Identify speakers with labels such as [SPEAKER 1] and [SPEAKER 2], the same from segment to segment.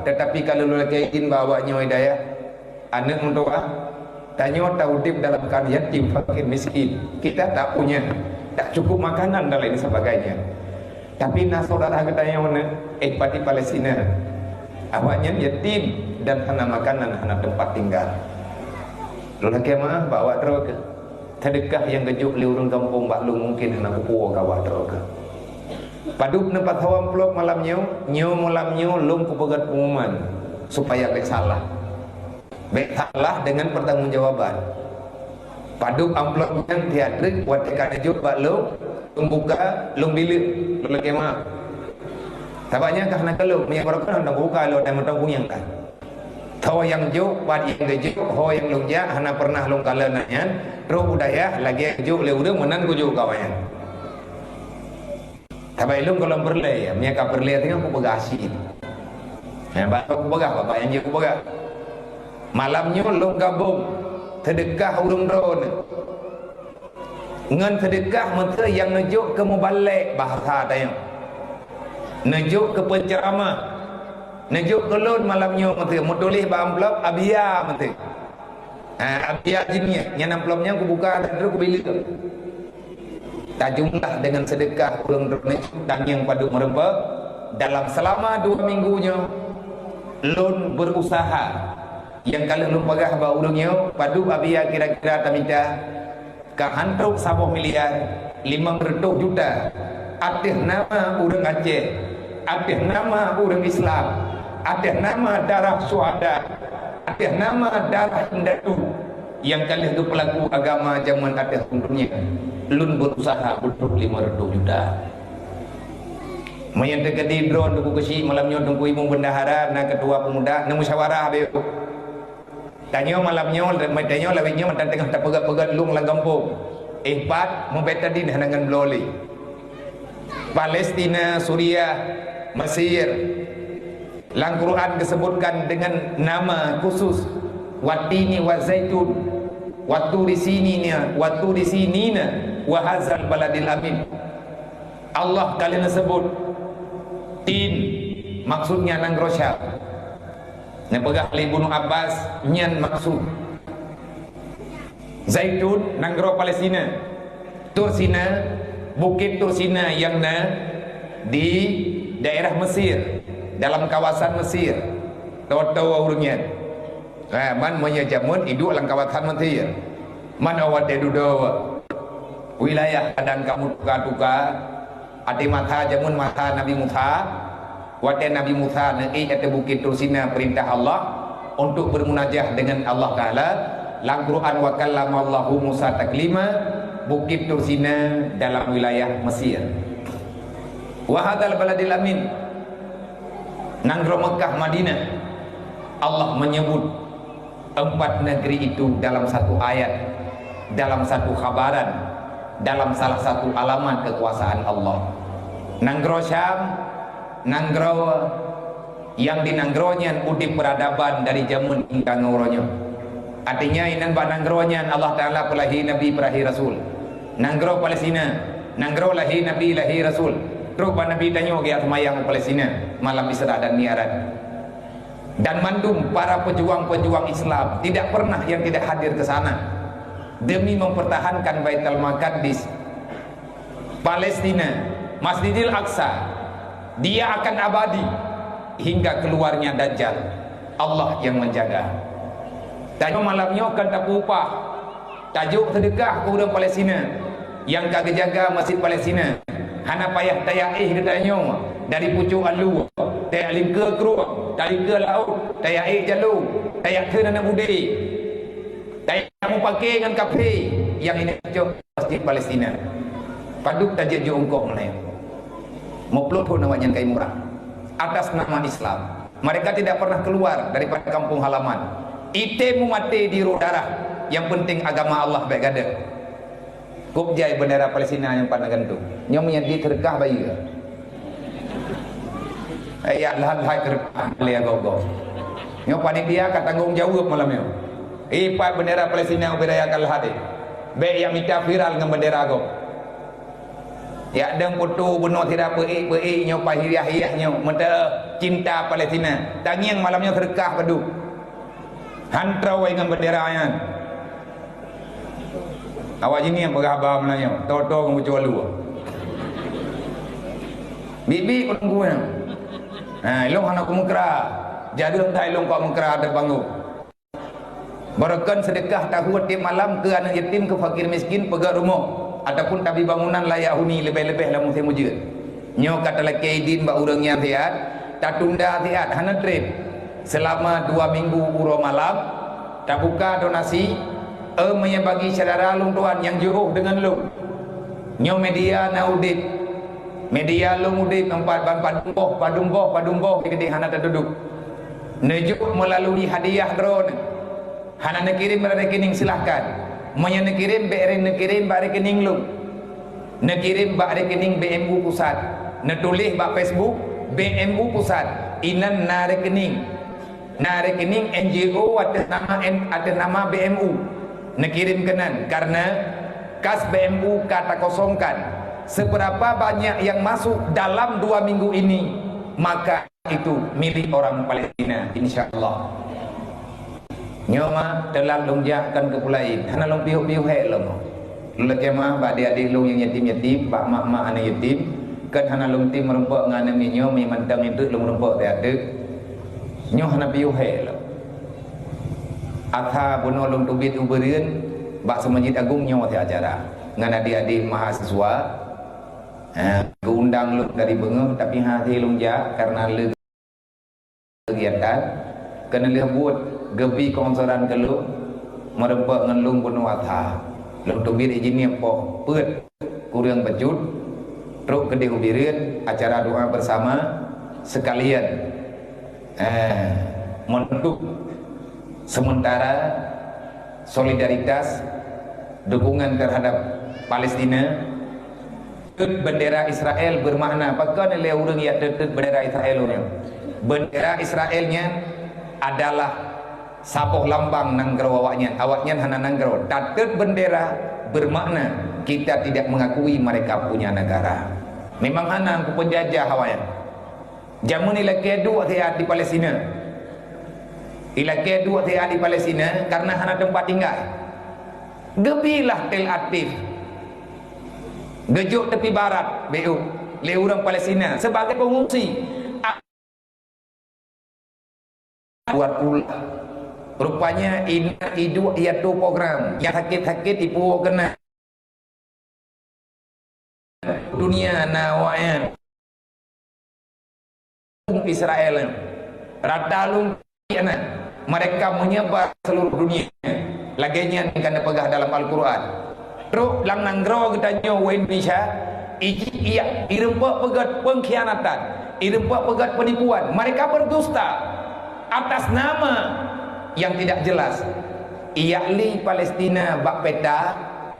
[SPEAKER 1] Tetapi kalau lelaki yakin bawanya hidayah, anak mendoa, tanya tahu dip dalam keadaan yatim, fakir, miskin. Kita tak punya, tak cukup makanan dan lain sebagainya. Tapi nak saudara katanya mana? Pati Palestina. Awaknya yatim dan hana makanan, hana tempat tinggal. Lelaki mah bawa droga. Sedekah yang kejuk li urang kampung baklung mungkin hana kupu kawa droga. Paduk nempat hawam pelok malamnya, malamnya lung ku pegat pengumuman supaya bek salah. Bek salah dengan pertanggungjawaban. Paduk amplop yang diadrik buat tekan juk baklung, membuka lung bilik lelaki mah. Tabanya karena kalau menyangkutkan hendak buka lo dan mentang yang kan. Tahu yang juk, pad yang gejuk, ho yang lung ja, hana pernah lung kala nanyan, terus budaya lagi juk le udah menan ku juk kawannya. Tabai lung kalau berlay ya, mereka berlay tengah ku bagasi. Nah, bapak ku bagah, bapak yang je ku bagah. Malamnya lung gabung, sedekah urung drone. Ngan sedekah menteri yang nejuk ke mubalik bahasa tayang. Nejuk ke penceramah, nejuk ke lun malamnya menteri mutulis ba amplop abia menteri. Abia jinnya, yang amplopnya aku buka dan terus aku bilik. Tak jumlah dengan sedekah urang dan yang padu merempak dalam selama 2 minggunya lun berusaha. Yang kalau lun pagah ba urangnya padu abia kira-kira tamita ka hantruk 10 miliar 500 juta. Atas nama urang Aceh, atas nama urang Islam, atas nama darah syuhada, atas nama darah Hindatu yang kali itu pelaku agama zaman atas dunia. Lun berusaha untuk 500 juta. Mayan dekat di drone tunggu kesi malamnya tunggu ibu bendahara na ketua pemuda na musyawarah be. Tanya malamnya tanya lawitnya mantan tengah tak pegat-pegat lung lang kampung. Pat membetadin dengan bloli. Palestina, Suriah, Mesir. Lang Quran disebutkan dengan nama khusus watini wa zaitun, watu di sininya, watu di sinina, wa hadzal baladil amin. Allah kalian sebut tin, maksudnya nang Rosyab. Nepegah li Ibnu Abbas nyan maksud. Zaitun nanggro Palestina. Tursina, bukit Tursina yang di daerah Mesir, dalam kawasan Mesir. Tahu urungnya. Man monya jamun idu lang kawasan Mesir. Man awat dedudo wilayah padang kamu tuka-tuka ati mata jamun mata Nabi Musa. Wate Nabi Musa naik ke bukit Tursina perintah Allah untuk bermunajah dengan Allah Ta'ala. Lang Quran wa kallamallahu Musa taklima, bukit Tursina dalam wilayah Mesir. Wa hadzal baladil amin, nangro Mekah Madinah. Allah menyebut 4 negeri itu dalam satu ayat, dalam satu khabaran, dalam salah satu alamat kekuasaan Allah. Nanggro Syam, nanggro yang di nanggronya udip peradaban dari jamun hingga ngoronya. Artinya inan ba nanggronya Allah Ta'ala pelahi Nabi pelahi Rasul. Nanggro Palestina, nanggro lahi Nabi lahi Rasul. Terus ba Nabi tanya ke semayang Palestina malam Isra dan Mi'raj. Dan mandum para pejuang-pejuang Islam tidak pernah yang tidak hadir ke sana demi mempertahankan Baitul Maqdis, Palestina, Masjidil Aqsa. Dia akan abadi hingga keluarnya Dajjal. Allah yang menjaga. Tanya malamnya akan tak upah. Tajuk sedekah ke orang Palestina yang kagak jaga Masjid Palestina. Hana payah tayaih katanya dari pucuk alu, tayak lingka keruak, tayak ke laut, tayaih jalu, tayak ke nana budi, tayak kamu pakai dengan kafe yang ini tajuk Masjid Palestina. Paduk tajuk jongkok mulai. Muplot pun namanya kain murah atas nama Islam. Mereka tidak pernah keluar daripada kampung halaman. Ite mati di darah. Yang penting agama Allah baik ada. Kubjai bendera Palestina yang pada gantung. Nyomnya di terkah bayi. Ya lahan-lahan terkah liya gogo. Nyom panitia kat tanggung jawab malamnya. Ipat bendera Palestina ubedaya kalhade. Be yang minta viral dengan bendera go. Ya deng putu bunuh tidak pei nyo pahiyah-hiyah nyo menta cinta Palestina. Tangiang malamnya sedekah padu. Hantrau dengan benderanya. Awak ini yang bergabar Melayu. Toto kamu cuba lu. Bibi kau tunggu ya. Ilong anak kumukra. Jadi entah ilong kau mukra ada bangun. Barakan sedekah tahun tiap malam ke anak yatim, ke fakir miskin, pegang rumah ataupun tabi bangunan layak huni lebih-lebih lah musim mujud. Nyo kata laki idin ba urang yang sihat, tak tunda sihat, hana trip. Selama 2 minggu uro malam, tak buka donasi, menyebagi saudara lung tuan yang jauh dengan lu. Nyo media na udip. Media lu udip tempat padumboh di hana terduduk. Nejuk melalui hadiah drone. Hana nak kirim rekening silahkan. Monya nak kirim ba rekening lu. Nak kirim ba rekening BMU pusat. Nak tulis ba Facebook BMU pusat. Inan na rekening. Na rekening NGO atas nama BMU. Nak kirim kenan karena kas BMU kata kosongkan. Seberapa banyak yang masuk dalam 2 minggu ini, maka itu milik orang Palestina insyaallah. Nyoma telah lonjakkan ke pulain. Hana long piu-piu he long. Lu kemah ba adik-adik long yang yatim-yatim, ba mak-mak anak yatim, kan hana long tim merempak ngana mi nyo mi mantang itu long merempak te adek. Nyo hana piu he long. Atha bono long tubit ubereun ba Masjid Agung nyo te acara. Ngan adik-adik mahasiswa keundang lu dari bengeng tapi hati lonjak karena lu kegiatan kena lihat buat gebi konsoran ke lu merempak ngan lu penuh atha lu tubir izin po put kurang bejut truk gede ubirin acara doa bersama sekalian menutup sementara solidaritas dukungan terhadap Palestina. Bendera Israel bermakna apakah nilai orang yang tetap bendera Israel orang. Bendera Israelnya adalah sapoh lambang nanggro awaknya hana nanggro. Tatut bendera bermakna kita tidak mengakui mereka punya negara. Memang hana aku penjajah awaknya. Jamun ila kedu di Palestina. Ila kedu di Palestina karena hana tempat tinggal. Gebilah Tel Aviv. Gejuk tepi barat BU le orang Palestina sebagai pengungsi buat pula rupanya ini itu program yang sakit-sakit ipu kena dunia nawayan Israel ratalung mereka menyebar seluruh dunia laginya kena pegah dalam Al-Quran. Terus lang nanggro kita nyawa Indonesia iya irempak pegat pengkhianatan, irempak pegat penipuan. Mereka berdusta atas nama yang tidak jelas. Iakli Palestina bak peta,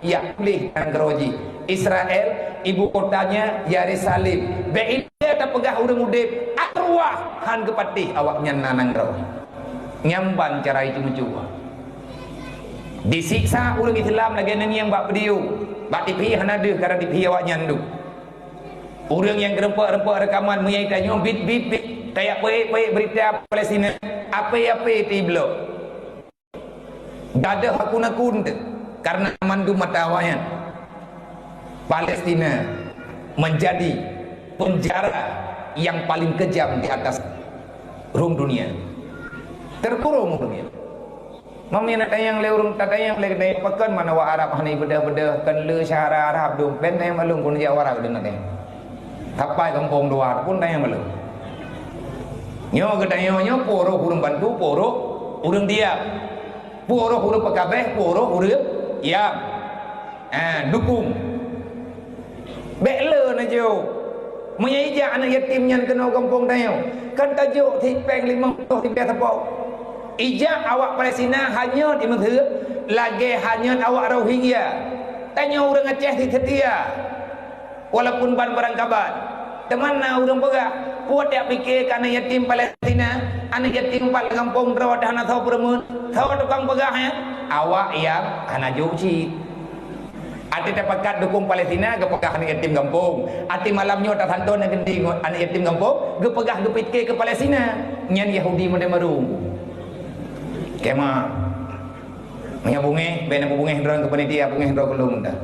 [SPEAKER 1] iakli nanggroji. Israel ibu kotanya Yerusalem. Be tak pegah urang udip arwah han kepatih awaknya nananggro. Nyamban cara itu mencoba. Disiksa orang Islam lagi nang yang bak video bak tipi hana de karena tipi awak nyandu orang yang gerempak-rempak rekaman menyai tanya bit tayak baik berita Palestina apa ti blok dada hakun karena mandu mata awaknya Palestina menjadi penjara yang paling kejam di atas rum dunia terkurung dunia. Mami nak tayang leurung tatayang lagi naik pekan mana wa Arab hani beda-beda kan le syara Arab dum pen tayang malung pun dia Arab dengan tayang. Tapai kampung luar pun tayang malung. Nyo ke tayang poro urang bantu poro urang dia. Poro urang pakabeh poro urang ya. Dukung. Bekle na jo. Menyaija anak yatim nyan kena kampung tayang. Kan tajuk tipeng 50 tipeng tapau. Ijak awak Palestina hanya di Mesir lagi hanya awak Rohingya tanya orang Aceh di Setia walaupun ban barang kabar temana orang pegah kuat dia fikir karena yatim Palestina anak yatim pal kampung rawat hana tahu permun tahu tukang pegahnya awak yang hana juci Ati terpakat dukung Palestina gepegah anak yatim kampung. Ati malamnya tak santun anak yatim kampung gepegah gepikir ke Palestina. Nyan Yahudi model baru. Kema nya bunge bena bunge hendron ke panitia bunge hendron kelung dah.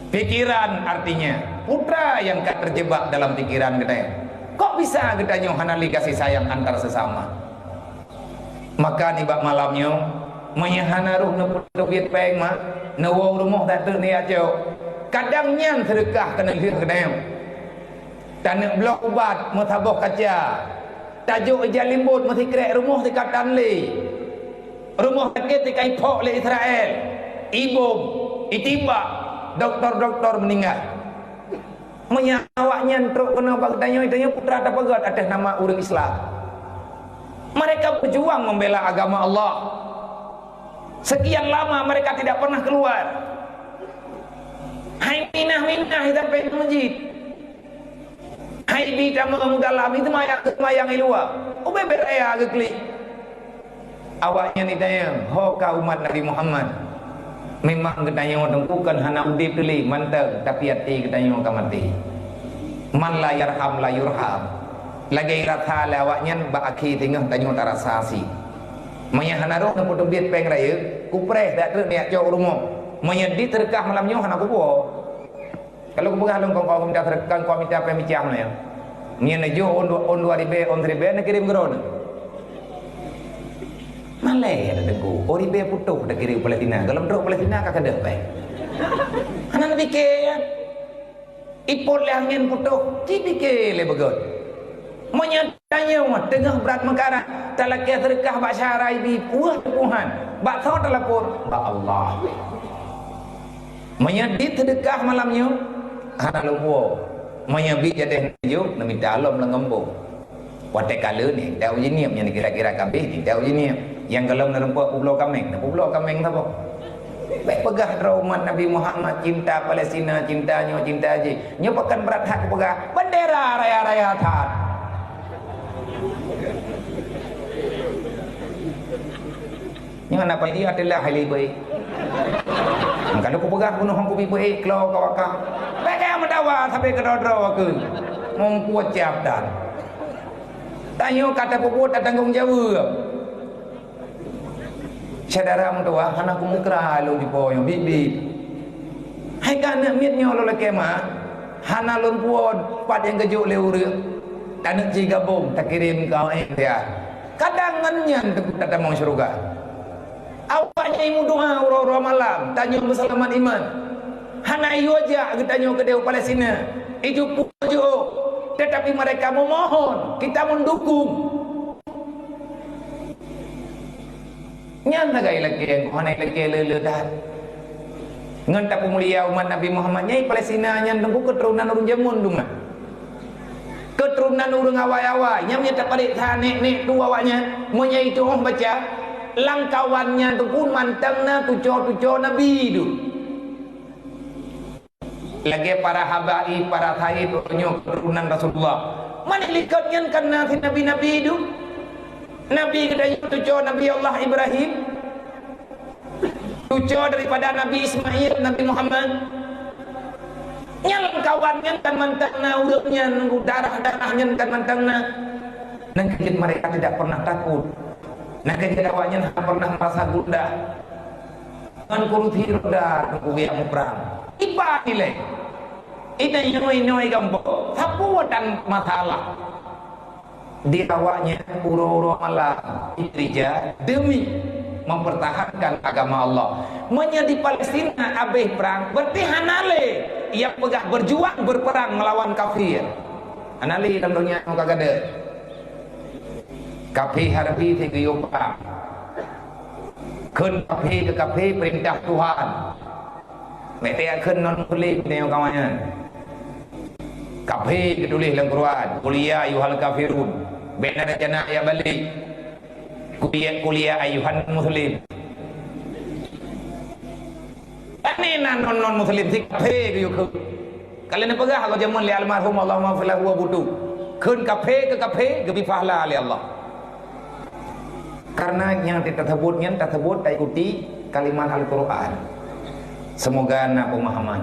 [SPEAKER 1] Pikiran artinya putra yang tak terjebak dalam pikiran kita. Kok bisa kita hanali kasih sayang antar sesama? Maka nibak malamnya menyahana ruh neput peng mah nawau rumah tak ter ni aja. Kadang nyan sedekah kena lihat kedai. Tanah blok ubat mutaboh kaca. Tajuk jalimbut mesti krek rumah di katan li. Rumah sakit di kai pok le Israel. Ibum, itibak, doktor-doktor meninggal. Menyawaknya truk kena bagdanya itu putra tak pegat atas nama orang Islam. Mereka berjuang membela agama Allah. Sekian lama mereka tidak pernah keluar. Hai minah hitam pengen masjid. Hai bidang dalam itu mayang luar. Ube beraya ke klik. Awaknya ni tanya, hoka umat Nabi Muhammad. Memang ketanya orang bukan hana udip dili mantap tapi hati ketanya orang mati. Man la yarham la yurham. Lagi rata lawaknya bakaki tengah tanya tarasa si. Maya hana roh nak potong diet peng raya, kupreh dak ter niat jauh rumah. Maya di terkah malamnya hana kubo. Kalau kubo halung kau minta terkah kau minta pemicam lah ya. Maya nejo on 2000 on 3000 nak kirim geron. Malay ada dengku. Oribe putuh dak kirim Palestina. Kalau drop Palestina kakak dak pe. Hana nak fikir. Ipol le angin putuh, dipikir le begot. Menyatanya tengah berat mekara talak terkah bak syarai bi puah Tuhan bak thot telapor bak Allah menyadi sedekah malamnya hana lupo menyabi jadeh najuk nak minta alam lengembo wate kala ni dah uji niam yang kira-kira kabeh ni dah uji niam yang kalau nerempuh pulau kameng apa baik pegah umat Nabi Muhammad cinta Palestina cintanya cinta aja nyopakan berat hak pegah bendera raya-raya tat. Yang apa dia adalah hal baik. Kalau aku pegang bunuh aku baik kalau kau akak. Bagai mendawa sampai ke dodro aku. Mempuat siap dan. Tanya kata puput tak tanggung jawab. Saudara mentua anak aku mukra lu di poyo bibi. Hai kan mitnya lo lekema. Hana lun puot pat yang kejuk leureuk. Tanek cigabung tak kirim kau dia. Kadang ngenyan tak mau syurga. Awaknya imu doa ura-ura malam tanya berselamat iman. Hana iyo aja tanya ke Dewa Palestina. Itu puju. Tetapi mereka memohon, kita mendukung. Nyata gaya lagi yang mana lagi leledah. Ngantak pemulia umat Nabi Muhammad nyai Palestina yang tunggu keturunan urang jamun dunga. Keturunan urang awai-awai nyamnya tak balik nek dua awaknya menyai itu orang baca langkawannya tu pun mantangna tuco Nabi itu. Lagi para habai, para thai tu keturunan Rasulullah. Mana likatnya karena Nabi itu? Nabi kedai tuco Nabi Allah Ibrahim. Tuco daripada Nabi Ismail, Nabi Muhammad. Yang kawannya kan mantangna urutnya, darah-darahnya kan mantangna. Dan mereka tidak pernah takut. Nah kejadiannya tak pernah merasa gundah. Kan kuruti roda nunggu yang perang. Iba nilai. Ini nyoi gambo. Sapuatan masalah. Di awalnya uro-uro malam itrija demi mempertahankan agama Allah. Menjadi Palestina abeh perang berarti hanale ia pegah berjuang berperang melawan kafir. Hanale dalam dunia kagak ada. Kafe harbi ke yopa kun kafe ke kafe perintah Tuhan mereka kun non muslim tengok kawannya kafe ketulis dalam Quran kuliah ayuhal kafirun benar jana ya balik kuliah ayuhan muslim ini non muslim si kafe ke yuk kalian pegah kalau jamun li almarhum Allahumma filahu wa butu kun kafe ke kafe ke bifahla li Allah. Karena yang tersebut tak ikuti kalimat Al-Quran. Semoga nak pemahaman.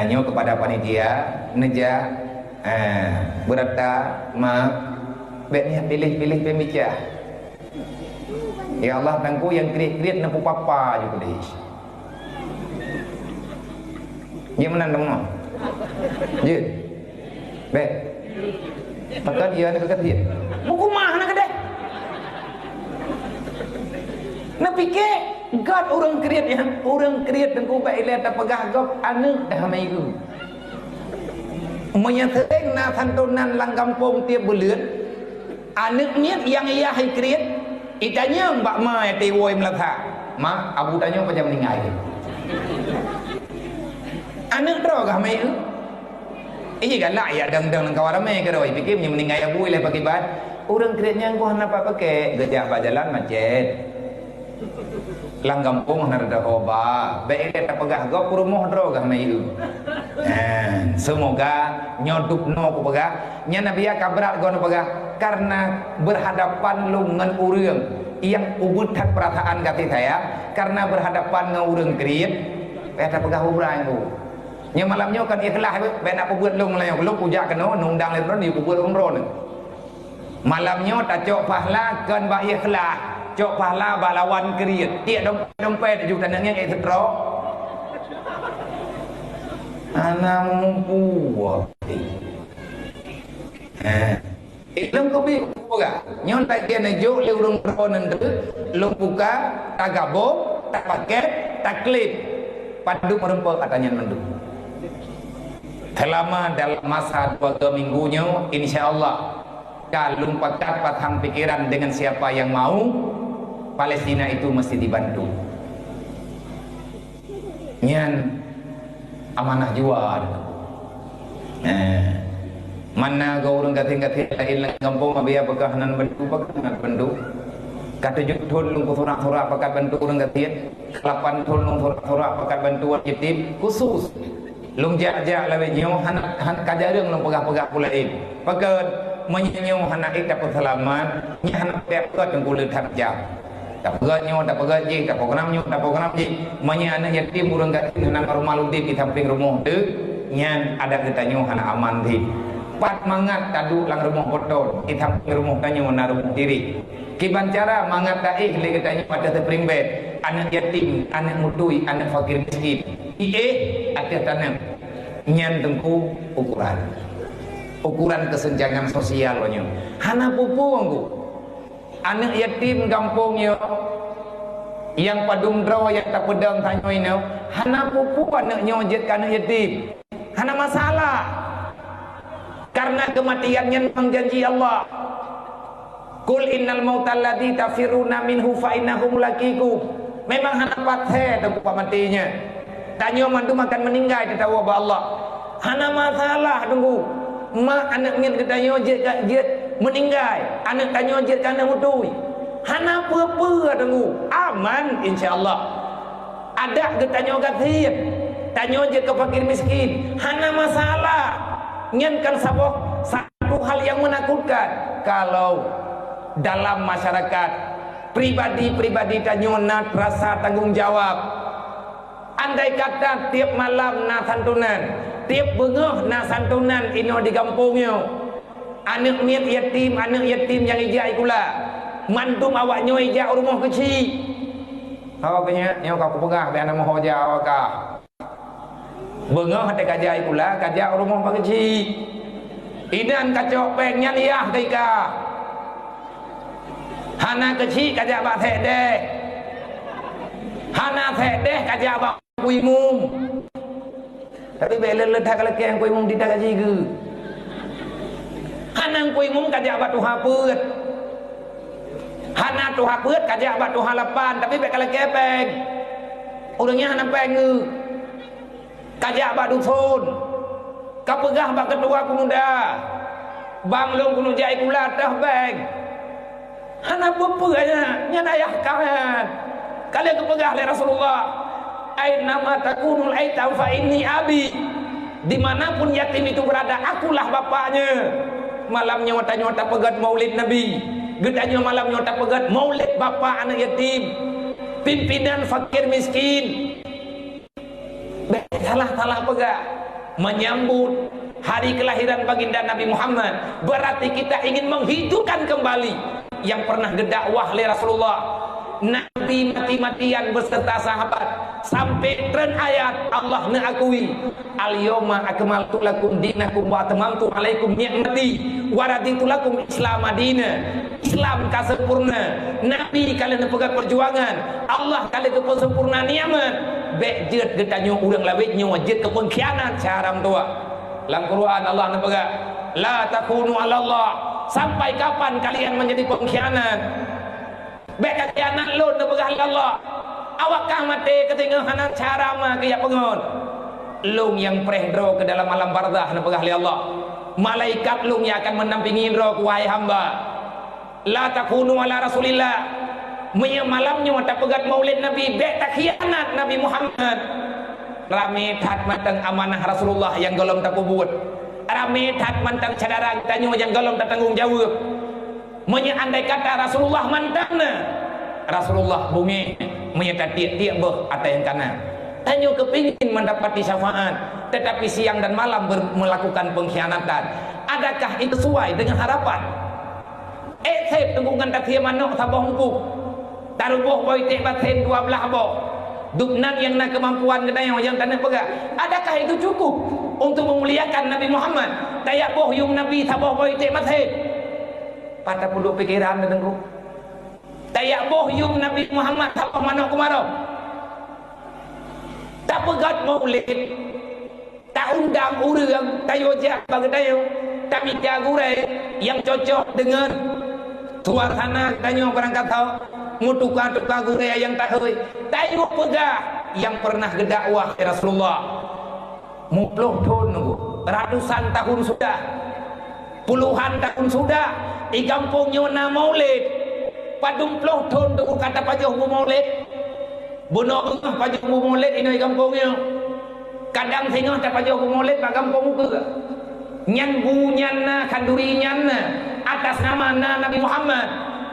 [SPEAKER 1] Nyo kepada panitia neja berata ma beknya pilih-pilih pembicara. Ya Allah tangku yang kriat-kriat nampu papa juga deh. Dia menang dong. Je. Baik. Pakat dia nak kata dia. Buku mah nak kedai. Nak fikir God orang kriat tangku baik lihat tak pegah gop anu dah mai ku. Menyatakan na santunan lang kampung tiap bulan. Anak niat yang ia hai kriat. Itanya mbak ma ya tewoi melata. Ma abu tanya macam meninggal. Anak draw kah mai tu? Iya kan lah ya dang-dang kawan ramai ke doi fikir punya meninggal abu ile pakai bat. Orang kreatnya gua hendak pakai gejak ba jalan macet. Lang kampung hendak ada oba. Baik dia tak pegah gua rumah draw kah mai tu. Semoga nyodup no ku pegah. Nya nabi kabrat gua no pegah karena berhadapan lu dengan urang yang ubutan perasaan kata saya karena berhadapan dengan urang kriat. Tak pegah ubrang tu. Nya malamnya kan ikhlas be nak buat long lain long pujak kena nundang le ron di buat umroh ni. Malamnya tak cok pahala kan ba ikhlas, cok pahala balawan kriat. Tiak dompet juga tanangnya ai setro. Ana mumpu. Ilmu kopi buka. Nyon tak dia nejo le urang ronan tu, long buka tak gabung, tak paket, tak klip. Padu merempa katanya mendu. Selama dalam masa 2 minggunya insyaallah kalau pakat patang pikiran dengan siapa yang mau Palestina itu mesti dibantu. Nyan amanah jual. Mana kau orang kating-kating lain kampung abia pekahanan bantu. Kata jutun lung sorak-sorak pakat bantu orang kating. 8 tahun lung sorak-sorak pakat bantu yatim khusus. Lung jak-jak lawe nyo hanak kajareng lung pegah-pegah pula pakat menyenyo hanak dapat selamat nya hanak dapat tengkulit hak jam. Tak pegah nyo tak pegah ji tak program nyo tak program ji menye anak yatim urang kating hanak rumah ludip di samping rumah tu nyan ada kita nyo hanak aman di. Pat mangat tadu lang rumah kotor di samping rumah kanyo na rumah diri. Kiban cara mangat taih le kita nyo pada tepring bed anak yatim, anak mudui, anak fakir miskin. Ada tanam nyan tengku ukuran kesenjangan sosial banyak. Hana pupu angku anak yatim kampungnya yang padung draw yang tak pedang tanya ini. Hana pupu anaknya ojek anak yatim. Hana masalah karena kematiannya menjanji Allah. Kul innal mautal ladzi tafiruna minhu fa innahu mulaqikum. Memang hana pathe tengku pamatinya. Tanya mantu makan meninggal kita wabah Allah. Hana masalah tunggu. Mak anak ngin kita nyojit meninggal. Anak tanya nyojit kana mutui. Hana apa-apa tunggu. Aman insyaallah. Ada kita nyogat hit. Tanya nyojit ke fakir miskin. Hana masalah. Nyankan satu hal yang menakutkan. Kalau dalam masyarakat pribadi-pribadi tanya rasa tanggung jawab. Andai kata tiap malam na santunan, tiap bengah na santunan ino di kampungnya. Anak yatim yang ijai kula. Mantum awaknya ijai rumah kecil. Awak kenya nyo kau pegah be anak moho ja awak. Bengah hate kajai kula, kajak rumah kecil. Idan kacok pengnya liah deika. Hana kecil kajak ba the deh. Hana the deh kajak ba kui mum. Tapi bela letak kalau yang kui mum tidak gaji ke. Hanang kui mum kajak batu haput. Hana tu haput kajak batu halapan. Tapi bela kalau kepeng. Orangnya hana pengu. Kajak batu phone. Kapegah bak kedua pemuda. Bang long kuno jai kula dah beng. Hana bepuranya nya ayah kawan. Kalian kepegah oleh Rasulullah. Aina ma takunul aitam fa inni abi. Dimanapun yatim itu berada, akulah bapaknya. Malamnya nyota pegat maulid Nabi. Gedanya malam nyota pegat maulid bapak anak yatim. Pimpinan fakir miskin. salah pegak menyambut hari kelahiran baginda Nabi Muhammad, berarti kita ingin menghidupkan kembali yang pernah gedakwah oleh Rasulullah. Nabi mati-matian beserta sahabat sampai tren ayat Allah akui al-yawma akmaltu lakum dinakum wa atmamtu alaikum ni'mati wa raditu lakum Islam madina. Islam ka sempurna, Nabi kalian pegang perjuangan, Allah kalian ke sempurna nikmat. Bek jeut getanyo urang lawit nyo jeut ke pengkhianat caram tua. Dalam Quran Allah pegang la takunu 'ala Allah, sampai kapan kalian menjadi pengkhianat? Bek khianat lu pegang Allah. Awakah mati ketinggal hanan cara mah ke ya pengon. Lung yang prehdro ke dalam alam barzah pegang Allah. Malaikat lung yang akan menampingi roh wahai hamba. La takunu ala Rasulillah. Malamnya tak pegat maulid Nabi, bek tak khianat Nabi Muhammad. Rame tat matang amanah Rasulullah yang golong tak kubut. Rame tat mantang cadara tanyo yang golong tak tanggung jawab. Andai kata Rasulullah mantangna, Rasulullah bumi menyata tiap-tiap atau yang kanan. Tanyo kepingin mendapati syafaat, tetapi siang dan malam melakukan pengkhianatan. Adakah itu sesuai dengan harapan? Saya tunggukan tak tiap manok sabah hukum. Tarubuh boy tek batin 12 boh. Duknan yang nak kemampuan kedai yang tanah pegak. Adakah itu cukup untuk memuliakan Nabi Muhammad? Tayak boh yung Nabi sabah boy tek batin. Pada puluh pikiran dengu. Tayak boh yung Nabi Muhammad sabah manok kemarau. Tak pegat maulid. Tak undang urang tayojak bagadayo. Tak minta gurai yang cocok dengan suasana tanyo berangkat tahu mutukan gurai yang tak hui. Tayo pegah yang pernah gedakwah Rasulullah. Muploh tahun ratusan tahun sudah. Puluhan tahun sudah di kampungnya na maulid. Padung ploh tahun tu kata pajoh bu maulid. Bunuh pajoh bu maulid ini di kampungnya. Kadang tengah tak pajoh bu maulid pak kampung muka. Nyan bu nyan na kanduri nyan na atas nama Nabi Muhammad.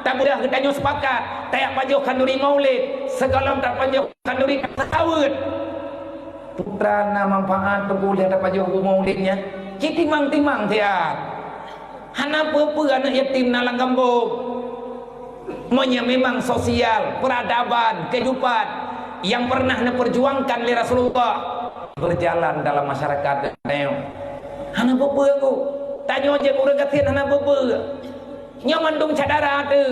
[SPEAKER 1] Tak mudah kita sepakat. Tak pajoh kanduri maulid. Segala tak pajoh kanduri kasawut. Putra na manfaat berkuliah tak pajoh bu maulidnya. Citimang-timang tiap. Hana apa anak yatim nalang kampung. Memang sosial, peradaban, kehidupan yang pernah diperjuangkan oleh Rasulullah berjalan dalam masyarakat. Hana apa aku? Tanya je urang katian hana apa? Nya mandung cadara tu.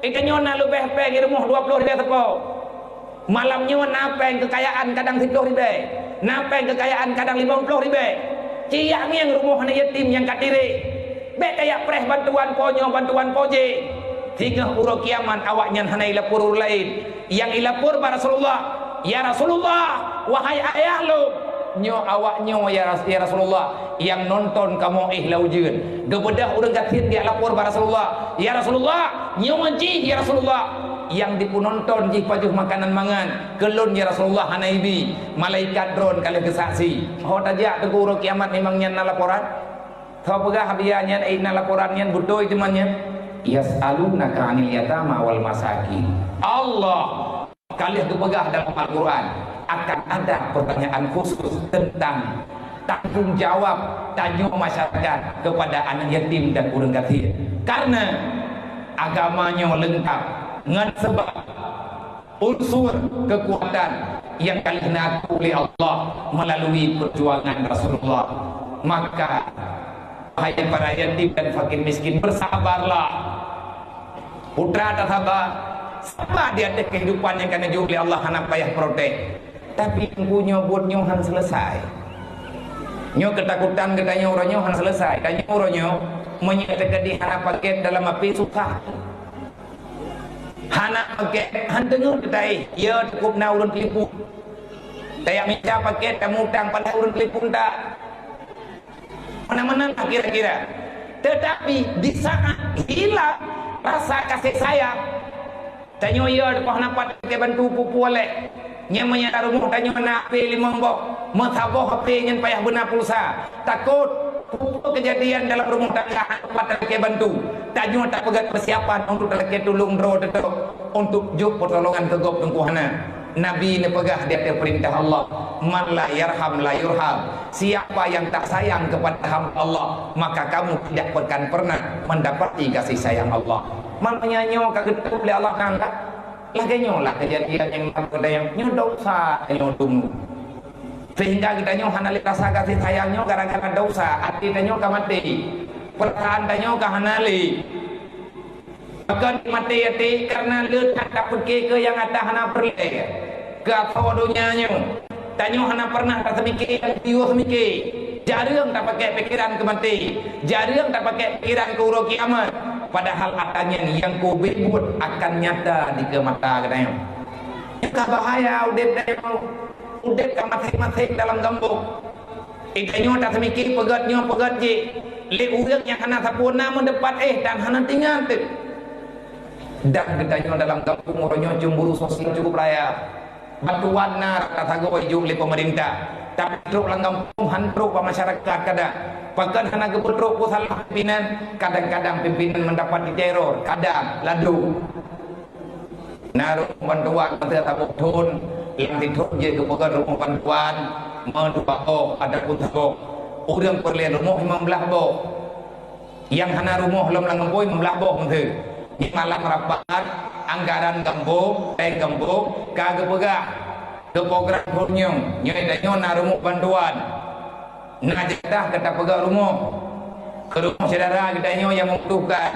[SPEAKER 1] Ikannya na lebih peng rumah 20 ribu tepo. Malamnya napeng kekayaan kadang 10 ribu. Napeng kekayaan kadang 50 ribu. Ciak yang rumah anak yatim yang katiri. Bek kayak preh bantuan ponyo, bantuan poje. Hingga uro kiaman awaknya hanai lapur lain. Yang ilapur pada Rasulullah. Ya Rasulullah, wahai ayah lu. Nyo awaknya ya Rasulullah. Yang nonton kamu laujeun. Gebedah urang gatin dia lapor pada Rasulullah. Ya Rasulullah, nyo ngaji ya Rasulullah. Yang dipunonton jih pajuh makanan mangan. Kelun ya Rasulullah hanaibi. Malaikat drone kalian kesaksi. Ho tajak tegur uro kiamat memangnya na laporan. Tahu pegah habiannya ina laporannya butuh itu mannya. Yas'alunaka 'anil yatama wal masakin. Allah kalian tu pegah dalam Al-Qur'an akan ada pertanyaan khusus tentang tanggung jawab tanya masyarakat kepada anak yatim dan urang gatir. Karena agamanya lengkap dengan sebab unsur kekuatan yang kalian aku oleh Allah melalui perjuangan Rasulullah. Maka hai para yatim dan fakir miskin, bersabarlah. Putra tak sabar, sabar dia ada kehidupan yang kena jauh oleh Allah, anak payah protek. Tapi punya buat nyohan selesai. Nyo ketakutan katanya orang nyohan selesai. Tanya orang nyo menyatakan di anak paket dalam api susah. Anak paket handengur ketai, ya cukup na urun pelipun. Tayak minta paket kamu utang pada urun pelipun tak. Mana-mana kira-kira. Tetapi di saat hilang rasa kasih sayang, tanya ya depoh nampak ke bantu pupu oleh nyamanya tak rumah tanya nak HP 5 bok mataboh HP nyen payah benar pulsa takut pupu kejadian dalam rumah tangga pada ke bantu tanya tak pegat persiapan untuk tak tolong draw untuk juk pertolongan ke gop tengkuhana Nabi ni pegah di atas perintah Allah, man la yarham la yurham. Siapa yang tak sayang kepada hamba Allah, maka kamu tidak akan pernah mendapati kasih sayang Allah. Maknanya nyo kaget oleh Allah angkat. Lagi nyo lah kejadian yang ada yang nyo dosa nyo tunggu. Sehingga kita nyo hanali rasa kasih sayangnya gara-gara dosa, hati nyo ka mati. Perasaan nyo ka hanali. Bahkan mati karena letak tak pergi ke yang ada hana perle ke atau dunianya tanyo hana pernah tak semikir yang tiwa semikir jarang tak pakai pikiran ke mati, jarang tak pakai pikiran ke urut kiamat, padahal adanya yang kau buat akan nyata di ke mata katanya. Ka bahaya udep dayo udep ka masing-masing dalam gambung ikanyo tak semikir pegatnya pegat je le urang yang hana sapurna mendepat dan hana tinggal tu. Dan katanya dalam kampung orangnya cemburu sosial cukup raya. Bantuan kata gue oleh pemerintah. Tapi truk lang kampung hantruk ke masyarakat kadang. Bahkan hana keputruk ku salah pimpinan. Kadang-kadang pimpinan mendapat diteror. Kadang ladu. Naruh bantuan kata tabuk tun. Yang ditruk je kepekan rumah bantuan. Mendua ada pun tabuk. Orang perlian rumah memang belah bok. Yang hana rumah lam lang kampung membelah bok menteri. Di malam rapat anggaran kampung kampung kagak pegah ke program hurnyong nyoi danyo na rumah bantuan na jadah kata pegah rumah ke rumah saudara kita nyo yang membutuhkan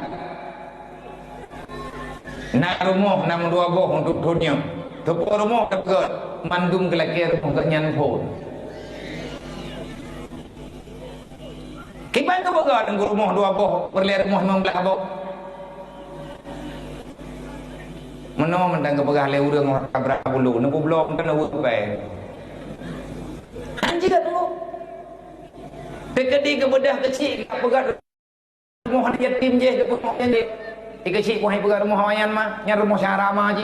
[SPEAKER 1] na rumah na dua boh untuk hurnyong tepo rumah tepat mandum kelakir untuk nyanpon kiban ke pegah dengan rumah dua boh perlihat rumah 15 boh mana mendang kepegah le urang berapa bulu nu blok kan nu pe anjing kan nu tekedi ke bedah kecil pegah rumah yatim je ke rumah ni kecil ku hai pegah rumah hayan mah nya rumah syarama ji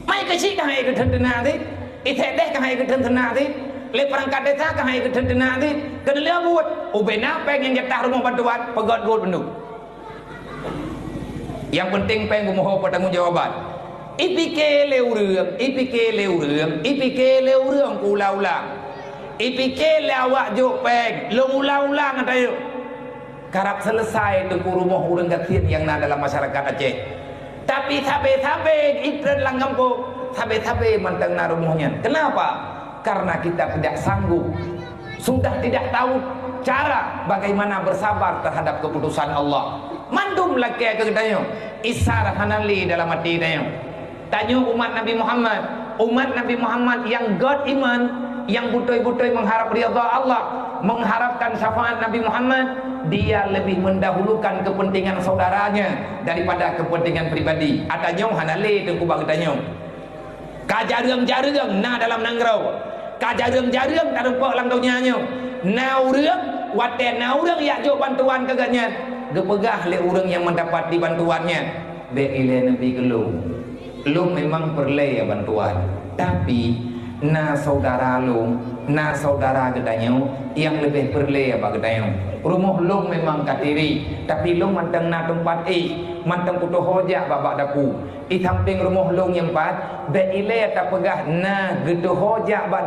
[SPEAKER 1] mai kecil ka hai ke tendena ti itedeh ka hai ke tendena ti le perangkat desa ka hai ke tendena ti kena buat ubena pengen jatah rumah bantuan pegat gol penduk. Yang penting pengen mohon pertanggungjawaban. IPK leu reung, IPK leu reung, IPK leu reung ulang-ulang. IPK lawak juk peng, long ulang-ulang ada yuk. Karap selesai tengku rumah urang gatin yang ada dalam masyarakat Aceh. Tapi sampai ikran lang kampung, sampai mantang na rumahnya. Kenapa? Karena kita tidak sanggup. Sudah tidak tahu cara bagaimana bersabar terhadap keputusan Allah. Mandum laki ke katanya isar hanali dalam hati katanya. Tanya umat Nabi Muhammad yang God iman, yang butoi-butoi mengharap ridha Allah, mengharapkan syafaat Nabi Muhammad, dia lebih mendahulukan kepentingan saudaranya daripada kepentingan pribadi. Atanya hanali tengku bang katanya. Kajareng-jareng na dalam nangrau. Kajareng-jareng tak rupa lang dunyanya. Naureng waten naureng ya jo bantuan kagaknya. Gepegah le orang yang mendapat bantuannya be ile nabi kelung lung memang perle ya bantuan tapi na saudara lung na saudara gedanya yang lebih perle ya gedanya rumah lung memang katiri tapi lung manteng na tempat manteng putu hoja babak dapu samping rumah lung yang empat be ile tak pegah na gedo hoja bak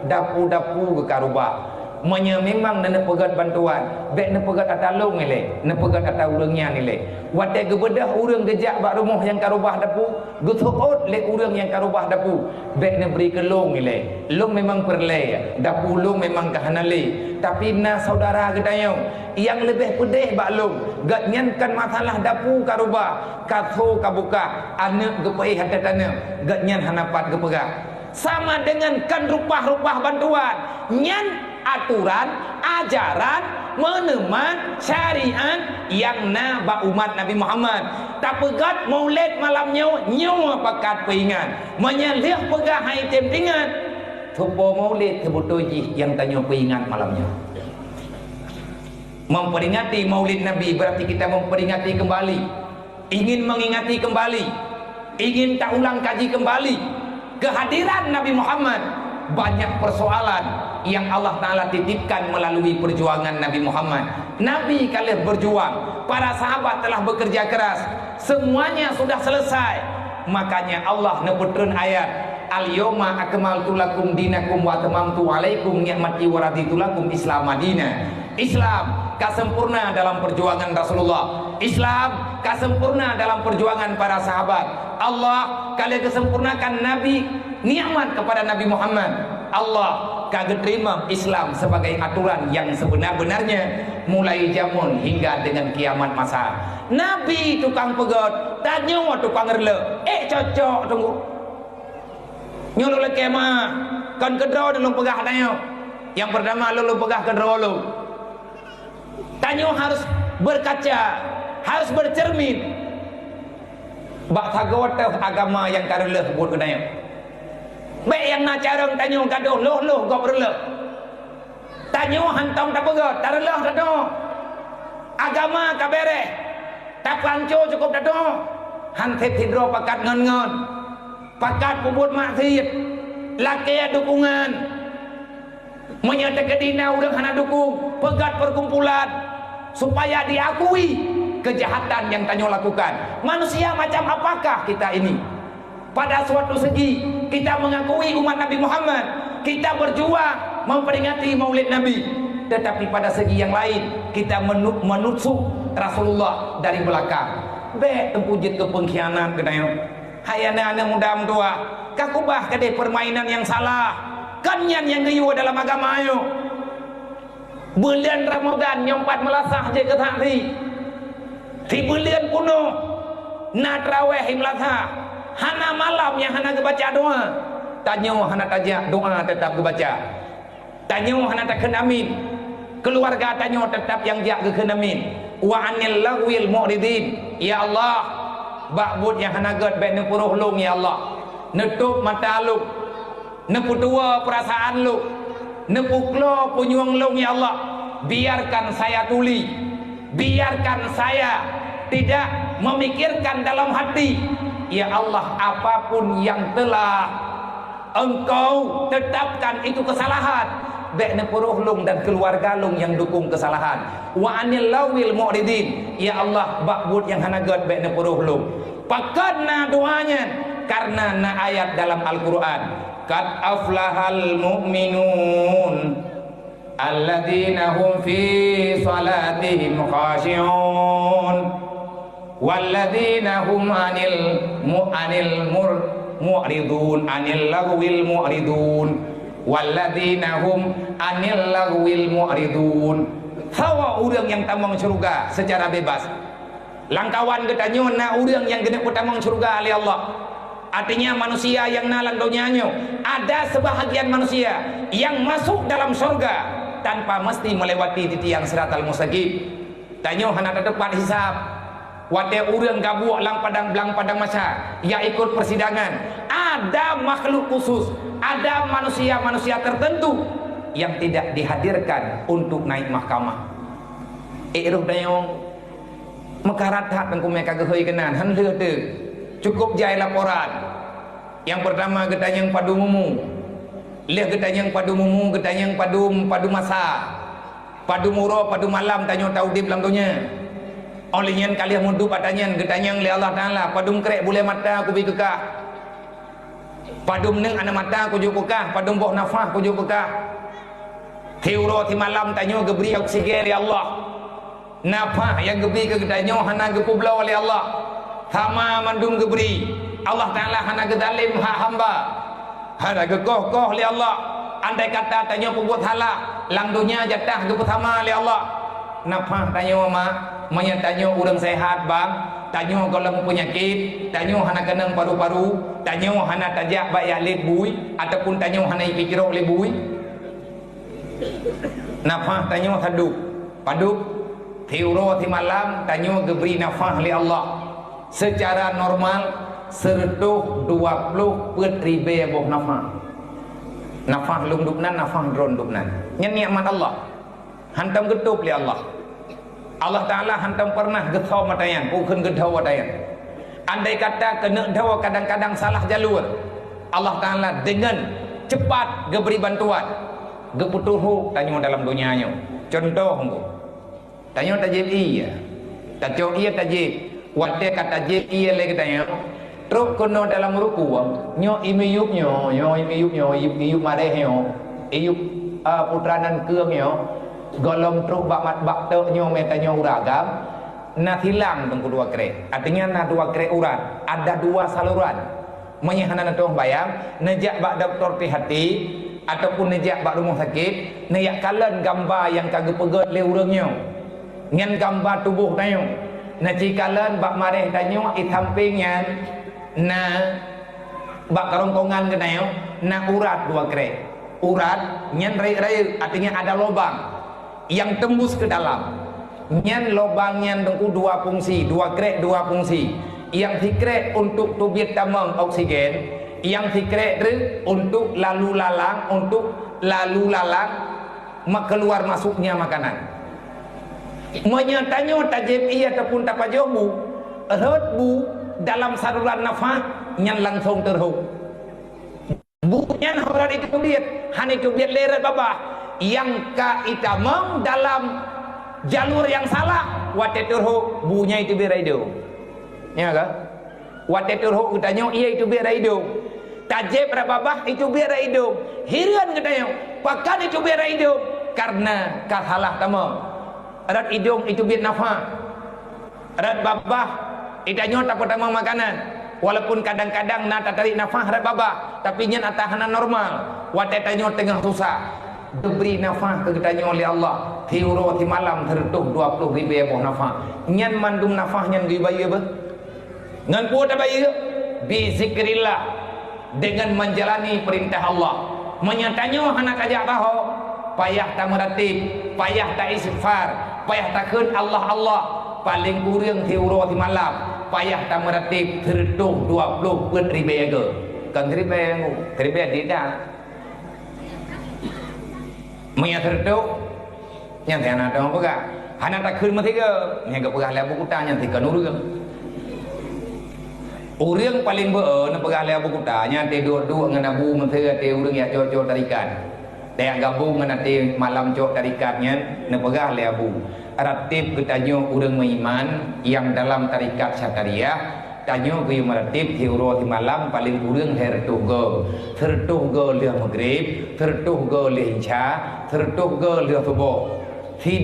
[SPEAKER 1] dapu ke karubah. Manya memang nana pegat bantuan bek na pegat atalung ile na pegat atau urangnya nile wate gebedah urang gejak bak rumah yang karubah dapu gutuot le urang yang karubah dapu bek na beri kelung ile lung memang perle dapu lung memang kahanali tapi na saudara gedayong yang lebih pedih bak lung gatnyankan masalah dapu karubah katho kabuka anak gepai hatatana gatnyan hanapat gepegah sama dengan kan rupah-rupah bantuan nyan aturan, ajaran, meneman, syariat yang naba umat Nabi Muhammad. Tak pegat maulid malamnya nyawa pakat peingat. Menyalih pegah hai tem ingat. Tupo maulid kebutuji yang tanya peingat malamnya. Memperingati maulid Nabi berarti kita memperingati kembali. Ingin mengingati kembali. Ingin tak ulang kaji kembali. Kehadiran Nabi Muhammad. Banyak persoalan yang Allah Ta'ala titipkan melalui perjuangan Nabi Muhammad. Nabi kali berjuang, para sahabat telah bekerja keras, semuanya sudah selesai. makanya Allah neputreun ayat al-yawma akmaltu lakum dinakum wa tamamtu alaikum ni'mati wa raditu lakum Islam madina. Islam kasempurna dalam perjuangan Rasulullah. Islam kasempurna dalam perjuangan para sahabat. Allah kalian kesempurnakan Nabi, nikmat kepada Nabi Muhammad. Allah kagak terima Islam sebagai aturan yang sebenar-benarnya mulai zaman hingga dengan kiamat masa. Nabi tukang pegot, tanya tukang rela. Cocok tunggu. Nyuruh leke mah kan kedro lu pegah tanya. Yang pertama lu pegah kedro lu. Tanya harus berkaca, harus bercermin. Bak sagawat agama yang kareleh buat kedanya. Baik yang nak carang tanya gaduh loh gop rela. Tanya hantong tak pegot, tak rela tak do. Agama kabere. Tak panco cukup tak do. Hantet hidro pakat ngon-ngon. Pakat pubut maksiat. Laki dukungan. Menyatakan dina urang hana dukung, pegat perkumpulan supaya diakui kejahatan yang tanyo lakukan. Manusia macam apakah kita ini? Pada suatu segi kita mengakui umat Nabi Muhammad, kita berjuang memperingati Maulid Nabi, tetapi pada segi yang lain kita menusuk Rasulullah dari belakang. Tempujit ke pengkhianat kedayo. Hayana ana muda tua, kakubah kade permainan yang salah. Kanyan yang geyu dalam agama ayo. Bulan Ramadan nyompat melasah je ke tahri. Di bulan kuno natraweh melasah. Hana malam yang hana kebaca doa. Tanya hana tajak doa tetap kebaca. Tanya hana takkan amin. Keluarga tanya tetap yang jak ke amin. Wa anil lagwil mu'ridin. Ya Allah, bakbut yang hana gad baik nepuruh lung ya Allah. Nutup mata lu. Neputua perasaan lu. Nepuklo punyuang lung ya Allah. Biarkan saya tuli. Biarkan saya tidak memikirkan dalam hati. Ya Allah, apapun yang telah Engkau tetapkan itu kesalahan, baik nepuruh lung dan keluarga lung yang dukung kesalahan. Wa anil lawil mu'ridin. Ya Allah, bakbut yang hanagat baik nepuruh lung. Pakadna doanya karena na ayat dalam Al-Quran. Qad aflahal mu'minun alladzina hum fi salatihim khashi'un walladzina hum anil mu'ridun anil lagwil mu'ridun walladzina hum anil lagwil mu'ridun. Hawa urang yang tamang surga secara bebas. Langkawan ketanya na urang yang genep tamang surga oleh Allah. Artinya manusia yang nalang dunianya. Ada sebahagian manusia yang masuk dalam surga tanpa mesti melewati tiang siratal mustaqim. Tanya hana tepat hisab. Wate urang gabuak lang padang masa yang ikut persidangan. Ada makhluk khusus, ada manusia-manusia tertentu yang tidak dihadirkan untuk naik mahkamah. Iruh dayong mekarat hak tengku mereka gehoi kenan han leuteug. Cukup jai laporan. Yang pertama getanyang padu mumu. Leh getanyang padu mumu, getanyang padu masa. Padu muro, padu malam tanyo taudib langdonya. Olehnya kalian mundur patanya getanyang le Allah Taala padum krek boleh mata aku bi kekah. Padum neng ana mata aku jo kekah, padum boh nafah aku jo kekah. Tiuro ti malam tanyo geberi oksigen ya Allah. Nafah yang geberi ke getanyo hana gepublau oleh Allah. Sama mandum geberi. Allah Taala hana gedalim hak hamba. Hana gekoh-koh oleh Allah. Andai kata tanyo pembuat halak, lang dunia jatah ge pertama oleh Allah. Nafah tanyo mak tanya orang sehat bang, tanya kalau penyakit, tanya hana kenang paru-paru, tanya hana tajak bayak lebui, ataupun tanya hana pikirok lebui. Nafah tanya haduk, paduk, tiuro ti malam, tanya geberi nafah li Allah. Secara normal, 120 ribu boh nafah. Nafah lung duknan, nafah dron duknan. Yang nikmat Allah, hantam getup li Allah. Allah Ta'ala hantam pernah gethau matayan, bukan gethau matayan. Andai kata kena dawa kadang-kadang salah jalur, Allah Ta'ala dengan cepat geberi bantuan. Geputuhu tanya dalam dunianya. Contoh engko. Tanya tajib iya. Tajo iya tajib. Wate kata tajib iya lagi tanya. Teruk kena dalam ruku nyo imiyup imiyup mare nyo iyup putranan keung nyo golong teruk bak tek nyo metanya uragam na hilang tengku dua krek. Artinya na dua krek urat, ada dua saluran. Menyahana tong bayang nejak bak doktor hati ataupun nejak bak rumah sakit, neyak kalen gambar yang kagak pegot le urangnya. Ngan gambar tubuh tanyo. Na cikalan bak mareh tanyo itampingnya na bak karongkongan kenayo na urat dua krek. Urat nyan rai artinya ada lubang yang tembus ke dalam. Nyan lubangnya tengku dua fungsi, dua krek dua fungsi. Yang dikrek untuk tubiat tamang oksigen, yang dikrek untuk lalu lalang keluar masuknya makanan. Menyatanya tajib iya ataupun tapajobu bu dalam saluran nafas yang langsung terhuk. Bukan orang itu lihat, hanya itu biar leret babah yang ka itamang dalam jalur yang salah. Wate terhuk bunya itu biar hidup. Ya kan? Wate terhuk katanya iya itu biar hidup. Tajib babah itu biar hidup. Hirian katanya pakan itu biar hidup karena kasalah tamang. Erat hidung itu biar nafas. Erat babah itanya tak pertama makanan. Walaupun kadang-kadang nak tarik nafas erat babah, tapi nya tahanan normal. Watai tanya tengah susah. Diberi nafas ke kitanya oleh Allah. Tiuro ti malam tertuh 20,000 nafas. Nyan mandum nafas nyan gi bayi apa? Ngan kuat bayi bi zikrillah dengan menjalani perintah Allah. Menyatanya anak ajak tahu payah tak meratib, payah tak istighfar, payah takun Allah paling kurang tiuro di malam, payah tak meratib tertuh 20,000 ke kan 1,000 tidak maya tertuh yang tiada ada apa gak hana takun mati ke yang gak pegah lebu kuta yang tiga nurung orang paling na pegah lebu kuta yang tidur-dua dengan abu mentera ti orang yang cocok tarikan yang gabung dengan nanti malam cok tarikatnya nepegah lebu ratib ketanya orang beriman yang dalam tarikat syakariah tanyo ke meratib tiuro di malam paling kurang tertuh go leh maghrib tertuh go leh isya tertuh go leh subuh si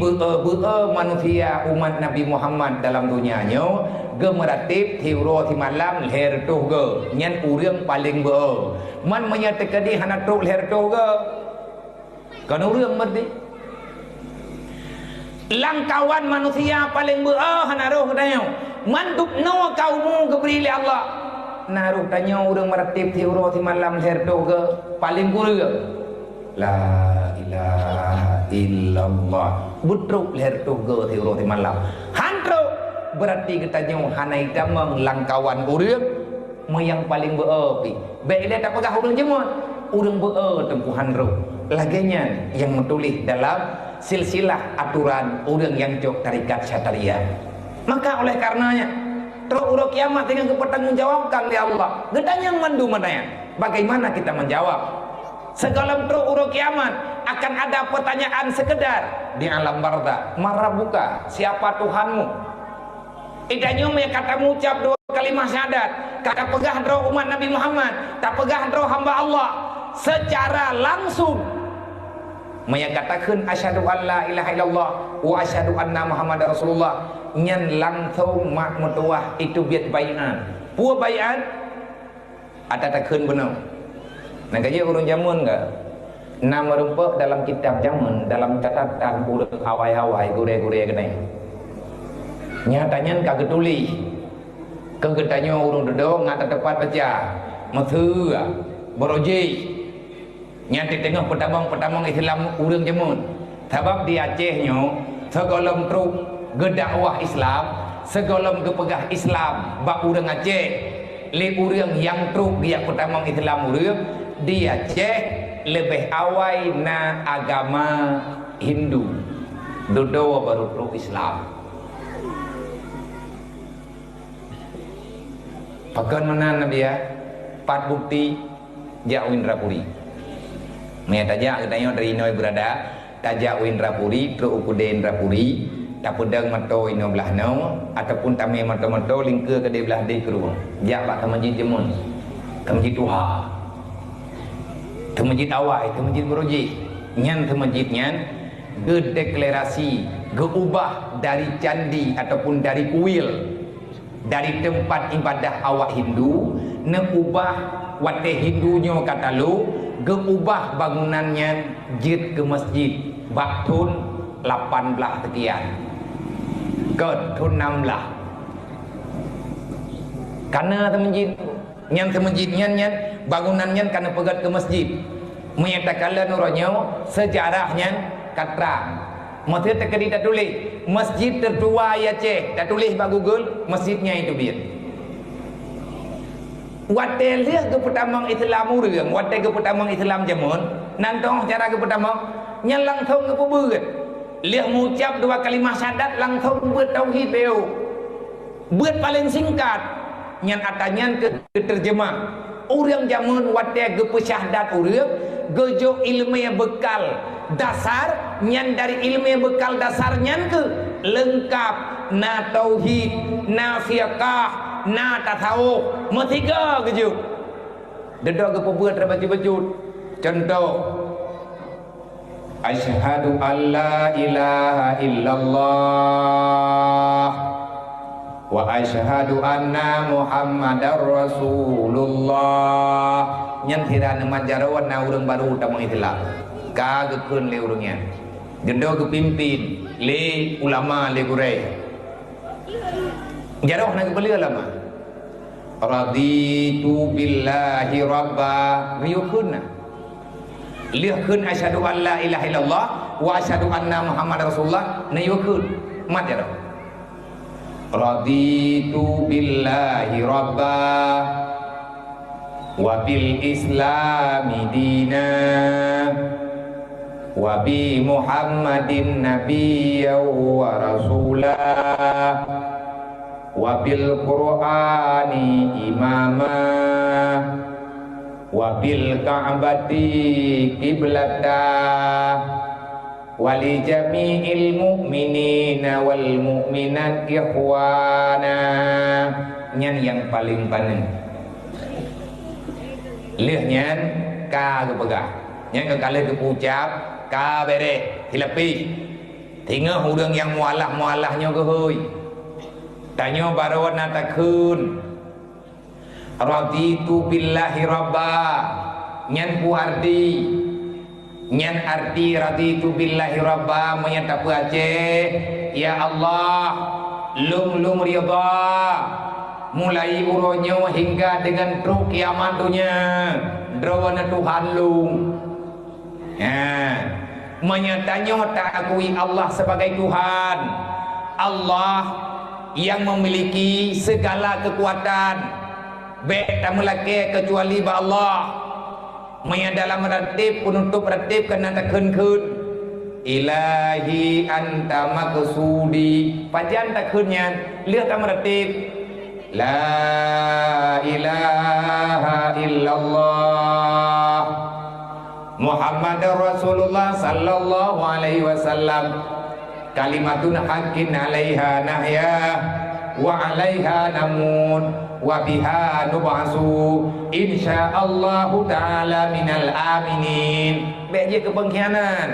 [SPEAKER 1] manusia umat Nabi Muhammad dalam dunianya ge meratib tiuro di malam tertuh go nyan urang paling man menyatakan di hana truk tertuh go kan urang mati langkawan manusia paling naruh tanya manduk no kaumu keberi oleh Allah naruh tanya urang meratib tiuro di malam tertuh ke paling kurang la ilaha illallah butruk tertuh ke tiuro di malam hantro berarti katanya hanai damang langkawan urang yang paling beapi baik dia tak pegah urang jemut urang tempuh hanro laginya yang menulis dalam silsilah aturan orang yang jok tarikat syariah. Maka oleh karenanya terus urang kiamat dengan kepertanggungjawabkan oleh Allah. Gedanya mandu mananya. Bagaimana kita menjawab? Segala terus urang kiamat akan ada pertanyaan sekedar di alam barza. Marabuka, siapa Tuhanmu? Idanya me kata mengucap dua kalimat syahadat, kata pegah dro umat Nabi Muhammad, tak pegah dro hamba Allah secara langsung menyatakan asyhadu an la ilaha illallah wa asyhadu anna muhammadar rasulullah nyan langsung mak mutuah itu biat bayan pua bayan ada takun benar nak aja urang jamun enggak nama rumput dalam kitab jamun dalam catatan urang hawai-hawai gure-gure kenai nyatanya kagak tulis kegetanya urang dodong ngata tepat baca methu boroji nyati tengah pertamang Islam urang jemun sebab di Acehnya segolong truk gedakwah Islam segolong kepegah Islam bak urang Aceh le urang yang truk dia pertamang Islam urang di Aceh lebih awai na agama Hindu dodo baru truk Islam pakan mana nabi ya pat bukti Jawin Rapuri tajak katanya dari Noi berada tajak Windrapuri terus ukude Indrapuri tak pedang mato ino belah no ataupun tamai mato-mato lingkar ke dia belah dia keruang jak bak ke masjid jemun ke masjid Tuha ke masjid awal ke masjid Beroji nyan ke masjid nyan gedeklarasi geubah dari candi ataupun dari kuil dari tempat ibadah awak Hindu ne ubah wate Hindunya kata lu geubah bangunannya jid ke masjid baktun 18 sekian ke tun 16 karena masjid nyan bangunannya karena pegat ke masjid menyatakan nuranya sejarahnya kata maksudnya terkedi tak tulis masjid tertua ya cek tak tulis bak Google masjidnya itu biar watel dia ke pertama Islam urang watel ke pertama Islam jamun nantong cara ke pertama yang langsung ke pebut lihat mengucap 2 kalimah syahadat langsung buat tauhid beo buat paling singkat yang atanya ke terjemah orang jamun watel ke pesyahadat urang gejo ilmu yang bekal dasar nyan dari ilmu yang bekal dasarnya ke lengkap na tauhid na fiqah na tasawuf metiga gejo dedok ke pebut terbaca-bacut contoh asyhadu alla ilaha illallah wa asyhadu anna muhammadar rasulullah nyan thira nama jarawan na urang baru tamang Islam kagekeun le urangnya gendo ke pimpin le ulama le gurai jarah na ke ulama raditu billahi rabba riyukuna lihatkeun asyhadu an la ilaha illallah wa asyhadu anna muhammadar rasulullah na yukun mat jarah raditu billahi rabba wa bil islami dina wa bi muhammadin nabiyyan wa rasulah wa bil qur'ani imama wa bil ka'bati qiblata wa li jami'il mu'minina wal mu'minat ikhwana nyan yang paling panen lihat nyan ka ke pegah nyan ke kali ke ucap ka bere hilapi tinggal hurang yang mualah-mualahnya ke hoi tanya barawat natakun raditu billahi rabba nyan ku arti nyan arti raditu billahi rabba menyata aceh ya Allah lung ridha mulai uronyo hingga dengan truk kiamat dunia drawana Tuhan lung menyatanya tak akui Allah sebagai Tuhan Allah yang memiliki segala kekuatan baik tak melaki kecuali ba Allah dalam ratib penutup ratib kena takun ilahi anta maksudi pajan takunnya lihat tak ratib la ilaha illallah Muhammadur Rasulullah sallallahu alaihi wasallam kalimatun haqqin alaiha nahya wa alaiha namun wa biha nub'asu insyaallah taala minal aminin beje ke pengkhianat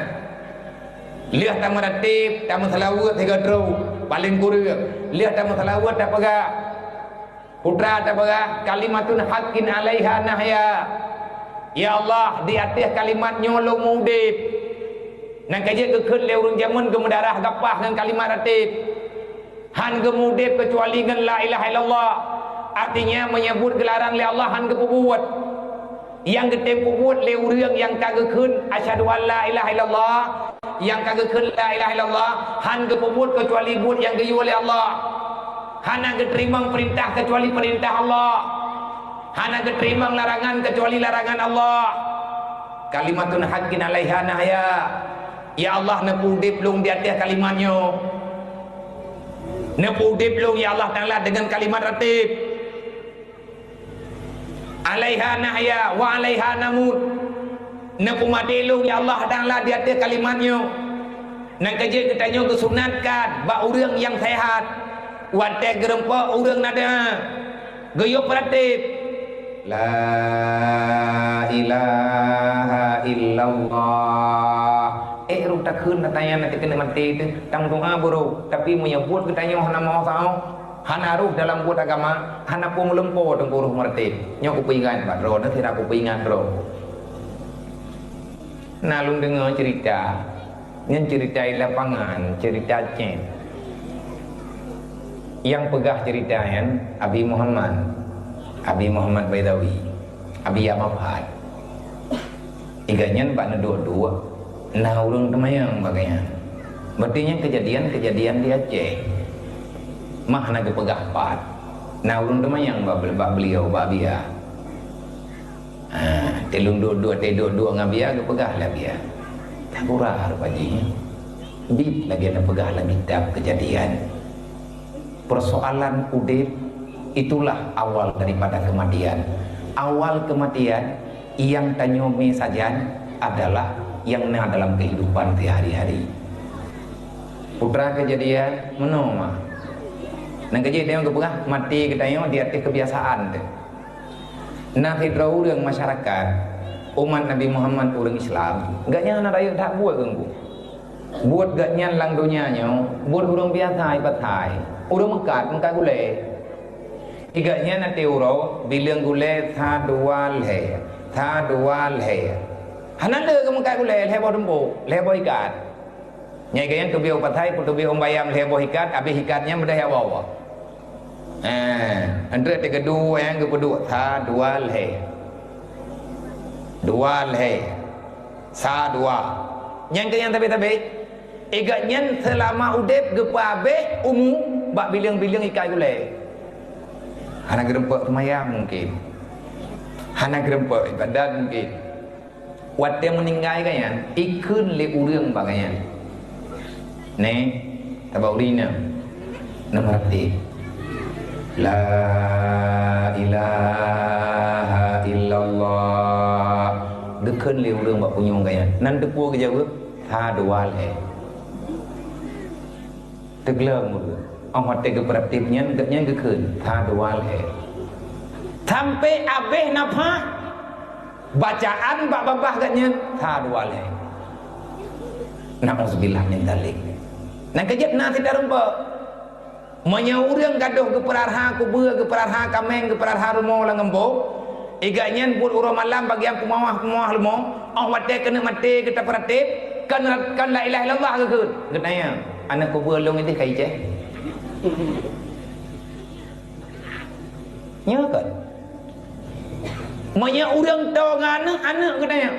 [SPEAKER 1] lihat tamu ratib tamu salawat tiga dro paling kurang lihat tamu salawat tak pegah putra tak pegah kalimatun haqqin alaiha nahya ya Allah di atas kalimat nyolong mudib nak kaji kekeun le urang jamun gemedarah gapah dengan kalimat ratib han gemudib kecuali dengan la ilaha illallah artinya menyebut gelaran le Allah han kepubuat yang getempu buat le urang yang kagekeun asyhadu an la ilaha illallah yang kagekeun la ilaha illallah han kepubuat kecuali buat yang geyu oleh Allah hana geterima perintah kecuali perintah Allah hana geterima larangan kecuali larangan Allah kalimatun haqqin alaiha nahya ya Allah nepudip lung di atas kalimatnya nepudip lung ya Allah Ta'ala dengan kalimat ratib alaiha nahya wa alaiha namut nepumadilung ya Allah Ta'ala di atas kalimatnya Nak kerja katanya kesunatkan bak orang yang sehat. Watek gerempa orang nada. Gayuh pratip. La ilaha illallah. Ru tak khun katanya nanti kena mati tu. Tang doa buru. Tapi menyebut katanya hana mau sao. Hana ruh dalam buat agama. Hana pun lempo teng buruh mati. Nyo kupingan bak ro nanti ra kupingan ro. Nalung dengar cerita. Yang cerita lapangan, cerita Aceh. Yang pegah ceritanya Abi Muhammad Baidawi, Abi Yamafat. Iganya pak dua-dua. Nah urung temayang bagaian. Berarti kejadian di Aceh. Mah nak pegah pat. Nah urung temayang bak beliau bak biar. Telung dua ngabia ke pegah lah biar. Tak kurang rupanya. Bib lagi nak pegah lagi kitab kejadian. Persoalan udip itulah awal daripada kematian. Awal kematian yang tanyome saja adalah yang dalam kehidupan sehari-hari. Putra kejadian menoma. Nang kejadian ke pegah mati katanya di atas kebiasaan tu. Nah hidrau yang masyarakat umat Nabi Muhammad orang Islam gaknya nak raya tak buat ganggu. Buat gaknya lang dunianya, buat orang biasa ibat hai. Orang mekat gule. Igaknya nanti urau bilang gule tha dual he. Hananda ke mekat gule lebo dembo, lebo ikat. Nyai gaknya tu biau pathai putu biau bayam lebo ikat, habis ikatnya mudah ya bawa. Andre te kedua yang kedua tha dual he. Sa dua. Yang tapi igaknya selama udep gepa abe umum bak bilang-bilang ikai gule. Hana gerempak mayam mungkin. Hana gerempak badan mungkin. Wat yang meninggal kan ikun le urang bagaian. Ne tabau rina. Namati. La ilaha illallah. Gekun le urang bak punyong kan. Nan depu ke jauh tha dual he. Teglam mulu. Orang hati keperatipnya enggaknya gekun tha dual he. Sampai abeh napa bacaan bak babah gaknya tha dual he. Nauzubillah min dzalik. Nah kejap na tidak rumpa. Menyaurang gaduh keperarha kubur keperarha kameng keperarha rumah lang embo. Igaknya buat urang malam bagi yang kumawah lemo. Oh wate kena mati kita peratip kan la ilaha illallah gekun. Katanya anak kubur long itu kai je. Nya kan. Manya urang tahu anak katanya.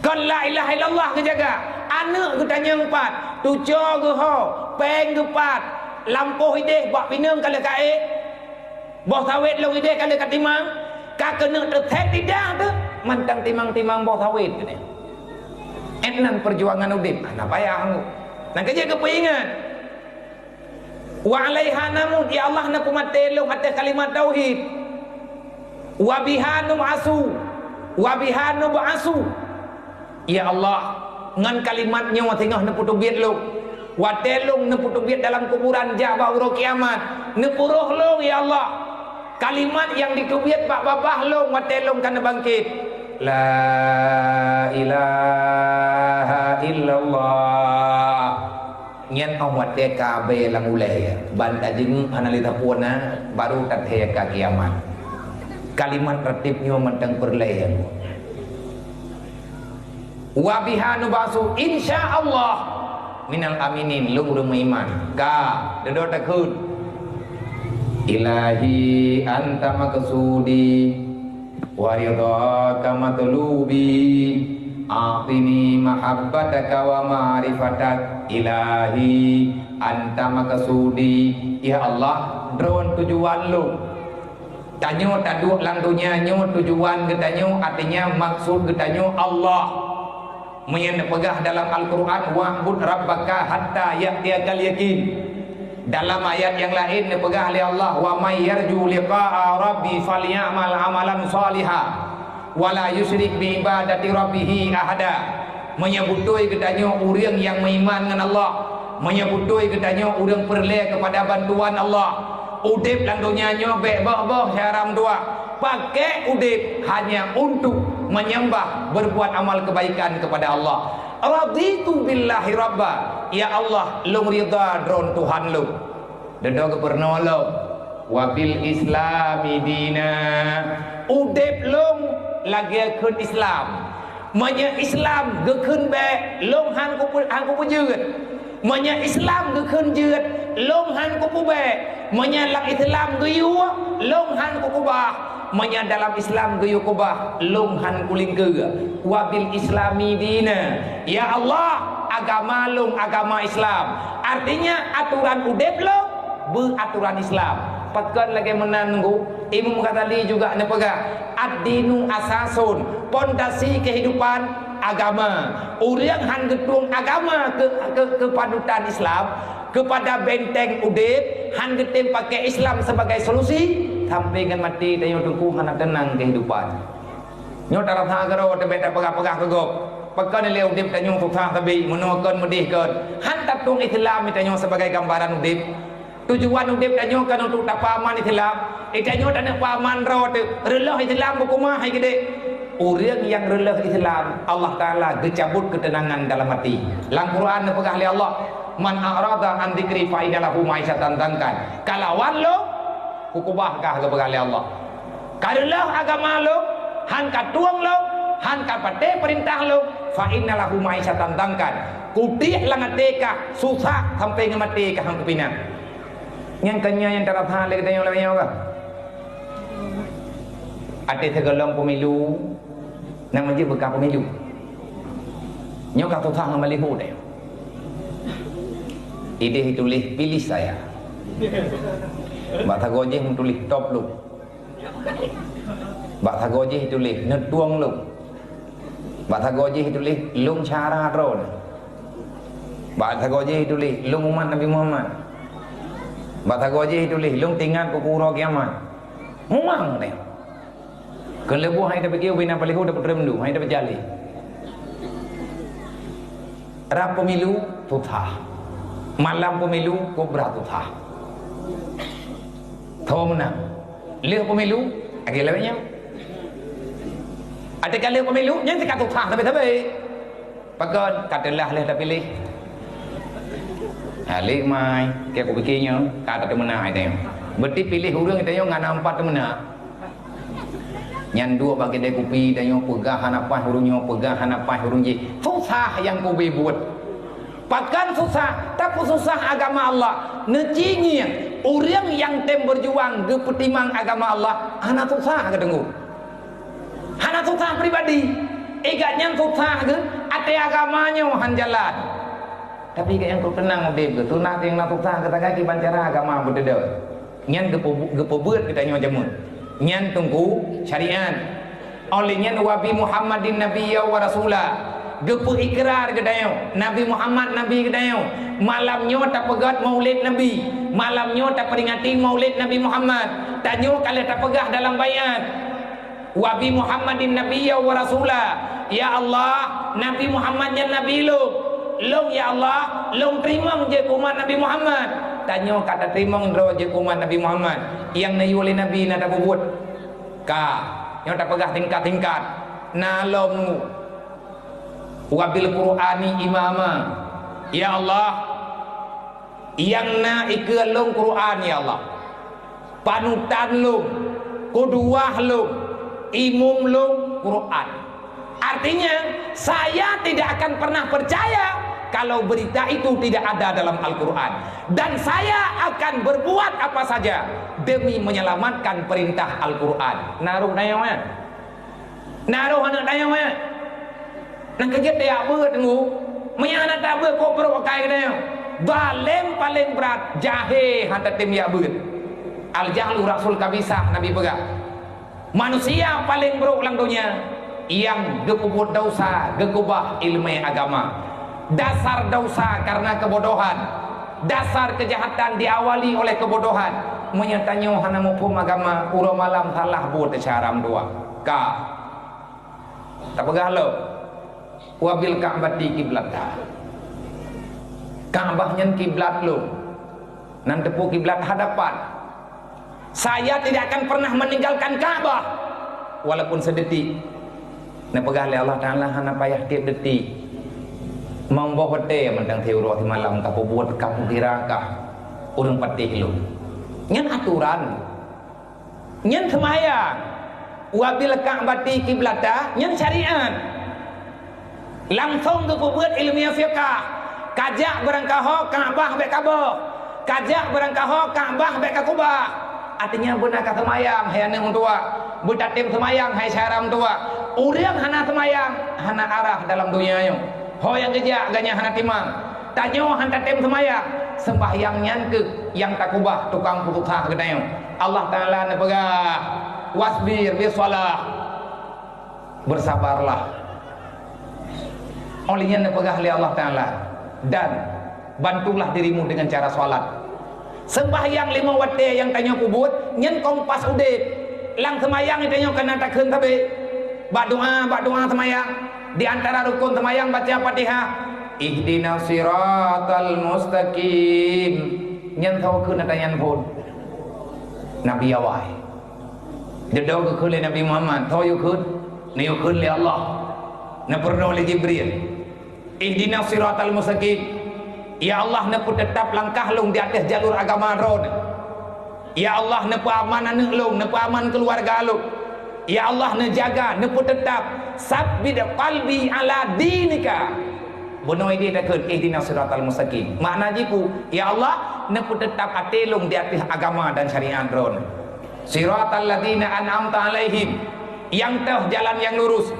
[SPEAKER 1] Kan la ilaha illallah ke jaga. Anak katanya empat, tujuh ke ho, peng ke empat, lampuh ide buat pinang kala kae. Boh sawit long ide kala katimang. Ka kena tertek tidak tu. Mantang timang-timang boh sawit katanya. Etnan perjuangan udip. Apa payah aku. Nak kerja kepingan. Wa alaiha namun ya Allah nak kumatelong atas kalimat tauhid. Wa bihanu asu. Wa bihanu ba'asu. Ya Allah, ngan kalimatnya wa tengah neputu biat long. Wa telong neputu biat dalam kuburan jabah uro kiamat. Nepuruh long ya Allah. Kalimat yang dikubiat pak babah long wa telong kana bangkit. La ilaha illallah. Nyen awat TKB lang ulay banta jing analita puana baru tathaya ka kiamat. Kalimat ratibnya mentang perlayan. Wa bihanu basu insyaallah minal aminin lu iman ka dedo takut. Ilahi anta maqsudi wa ridhaka matlubi atini mahabbataka wa ma'rifatak ilahi anta maqsudi. Ya Allah drone tujuan lu tanyo taduk lang dunia nyo tujuan getanyo artinya maksud getanyo Allah menyen pegah dalam Al-Quran wa'bud rabbaka hatta ya'tiyakal yakin. Dalam ayat yang lain pegah oleh Allah wa may yarju liqa'a rabbi falyamal amalan salihah wala yusyrik bi ibadati rabbih ahada. menyebutui katanya orang yang beriman dengan Allah, menyebutui katanya orang perle kepada bantuan Allah. Udip lang dunia nyobek bah syaram dua, pakai udip hanya untuk menyembah, berbuat amal kebaikan kepada Allah. Raditu billahi rabba, ya Allah lung ridha dron Tuhan lu dedo kepernolong, wabil islami dina, udip lung lagi ke Islam, menya Islam ge keun be lung han ku pujud, menya Islam ge keun jeut lung han ku be, menya lang Islam ge yu lung han ku bah, menya dalam Islam ge yu ku bah lung han ku lingke, wabil islami dina, ya Allah agama lung agama Islam, artinya aturan udip lung beraturan Islam. Pakan lagi menanggu Imam Ghazali juga nepegah ad-dinu asasun, pondasi kehidupan agama. Orang han getung agama ke panutan Islam, kepada benteng udip han getem pakai Islam sebagai solusi sampai dengan mati tayo tungku han tenang kehidupan. Nyo tarap ha garo te beta pegah-pegah kegop. Pakan le udip tanyo susah tabi menokon medihkeun. Han tatung Islam tanyo sebagai gambaran udip. Tujuan udip danyo kan untuk tak paman Islam. Danyo tak nak paman ro tu. Relah Islam bukumah hai gede. Orang yang relah Islam, Allah Taala gecabut ketenangan dalam hati. Dalam Quran pegah oleh Allah, man a'rada an dzikri fa inna lahu ma'isyatan dankan. Kalawan lo kukubahkah ke pegah oleh Allah. Karelah agama lo, han ka tuang lo, han ka pate perintah lo, fa inna lahu ma'isyatan dankan. Kutih langateka susah sampai ngemati ka hang kepinang. Yang kanya yang taraf hal lagi tanya oleh apa? Ada segelong pemilu, namanya bekah pemilu. Nyok kau tahu nama lehu deh. Ide tulis pilih saya. Bak thagoje tulis top lu. Bak thagoje tulis netuang lu. Bak thagoje tulis lung cara ron. Bak thagoje tulis lung umat Nabi Muhammad. Batago aja itu lih, lung tinggal kukuro kiamat. Mumang deh. Kelebu hai dapat kiu bina palihu dapat remdu, hai dapat jali. Rap pemilu tutah, malam pemilu kubra tutah. Tahu menang. Lih pemilu, agak lebihnya. Ada kali pemilu, yang sekat tutah tapi. Pakai katalah leh tapi lih. Alik mai, kayak aku pikirnya, kata temenah itu. Berarti pilih orang itu yang ngana empat temenah. Yang dua bagi dia kopi, dan yang pegahan apa hurungnya, pegahan apa hurungnya. Susah yang kau buat. Pakan susah, tapi susah agama Allah. Necinya orang yang tem berjuang ke petimang agama Allah, anak susah ketemu. Anak susah pribadi. Egatnya susah ke, ate agamanya han jalan. Tapi yang kau tenang udip tu nak yang nak susah kata kaki bancara agama berdeda. Nyan gepebeut kita nyo jamun. Nyan tunggu syariat. Oleh nyan wabi Muhammadin nabiyya wa rasula. Gepe ikrar kedayo Nabi Muhammad nabi kedayo. Malamnya tak pegat maulid Nabi. Malamnya tak peringati maulid Nabi Muhammad. Tanyo kalau tak pegah dalam bayat. Wabi Muhammadin nabiyya wa rasula. Ya Allah, Nabi Muhammad yang nabi lu. Long ya Allah, long terima je umat Nabi Muhammad. Tanya kata terima je umat Nabi Muhammad. Yang nayi oleh Nabi nak buat. Ka, yang tak pegah tingkat-tingkat. Nalom wabil Qur'ani imama. Ya Allah, yang na ikelong Qur'an ya Allah. Panutan lu, kuduah lu, imum lu Qur'an. Artinya saya tidak akan pernah percaya kalau berita itu tidak ada dalam Al-Quran. Dan saya akan berbuat apa saja demi menyelamatkan perintah Al-Quran. Naruh dayangnya, naruh anak dayangnya. Nang kaget dia apa tunggu? Maya anak tak ber kau berokai dayang. Balem paling berat jahe hantar tim ya ber. Al-jahlu rasul kabisah Nabi pegang. Manusia paling buruk dalam dunia yang gekubur dosa, gekubah ilmu agama. Dasar dosa karena kebodohan, dasar kejahatan diawali oleh kebodohan. Menyatanya hana mupum agama uro malam salah buat syaram dua. Ka tak pegah lo wabil ka'bati kiblata. Ka'bah nyen kiblat lu. Nan tepu kiblat hadapan. Saya tidak akan pernah meninggalkan Ka'bah walaupun sedetik. Nah pegah oleh Allah Ta'ala hana payah tiap detik. Mau bawa pete mentang teuro di malam kapu buat kapu kirakah urang patih lu. Nyen aturan. Nyen semaya. Wabil ka'bati kiblata nyen syariat. Langsung ke buat ilmiah fiqah. Kajak berangkaho Ka'bah bek Ka'bah. Kajak berangkaho Ka'bah bek Ka'bah. Artinya benar kata semayang hai aneung tua. Butatim semayang hai syaram tua. Urang hana semayang hana arah dalam dunia nya. Ho yang gejak ganya hana timang. Tanyo hanta tem semayang. Sembahyang nyan ke yang takubah tukang putusah gedayong. Allah Ta'ala nepegah wasbir bisalah. Bersabarlah. Olehnya nepegah oleh Allah Ta'ala. Dan bantulah dirimu dengan cara salat. Sembahyang 5 waktu yang tanya kubut nyen kompas udip. Lang semayang tanya kena takkeun tabe. Bak doa semayang. Di antara rukun semayang baca Fatihah. Ihdinas siratal mustaqim. Nyen taukeun tanyan pun. Nabi awai. Dedo ke keun Nabi Muhammad, tau yukeun. Ni yukeun li Allah. Na perno li Jibril. Ihdinas siratal mustaqim. Ya Allah nepu tetap langkah lung di atas jalur agama ron. Ya Allah nepu aman aneuk lung, nepu aman keluarga lung. Ya Allah nejaga nepu tetap sabbid qalbi ala dinika. Bonoi dia takut ihdinas siratal mustaqim. Makna jiku, ya Allah nepu tetap ate lung di atas agama dan syariat ron. Siratal ladzina an'amta alaihim. Yang teh jalan yang lurus.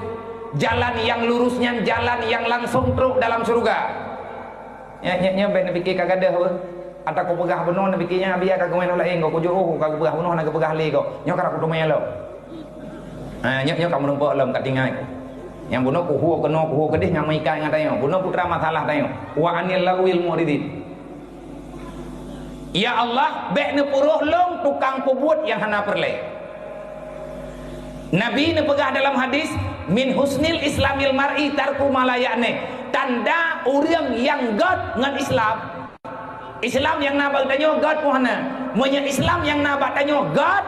[SPEAKER 1] Jalan yang lurusnya jalan yang langsung truk dalam surga. Nya ben fikir kagak ada apa. Ata ko pegah benon fikirnya biar kagak main lain kau kujuh kagak pegah benon kagak pegah li kau. Nya kara ku domelo. Nya kamu numpuk lem katingai. Yang bunuh kuhu kedih ngamai kai ngatayo. Bunuh putra masalah tayo. Wa anil lawil muridin. Ya Allah, bek ne puruh long tukang kubut yang hana perle. Nabi ne pegah dalam hadis min husnil islamil mar'i tarku malayane. Tanda orang yang God ngan Islam. Islam yang nabak tanyo God puhana. Monya Islam yang nabak tanyo God,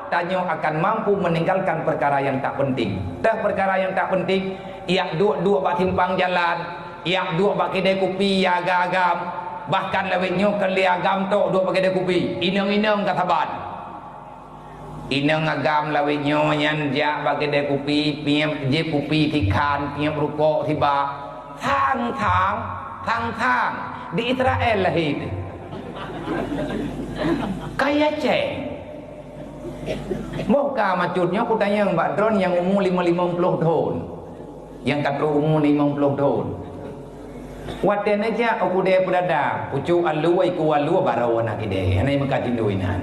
[SPEAKER 1] tanyo akan mampu meninggalkan perkara yang tak penting. Tah perkara yang tak penting, yak dua bak timpang jalan, yak dua bak kedai kopi ya agam, bahkan lewat nyo kali agam tok dua bak kedai kopi. Inang kata ban. Inang agam lewat nyo nyan jak bak kedai kopi, piam je kopi tikan, piam rukok tiba. Thang di Israel lah itu kayak cek mau ka macutnya aku tanya Mbak Dron yang umur 50 tahun yang kata umur 50 tahun waten aja aku dia berada pucu alu iku alu barawana kide nai meka cinduinan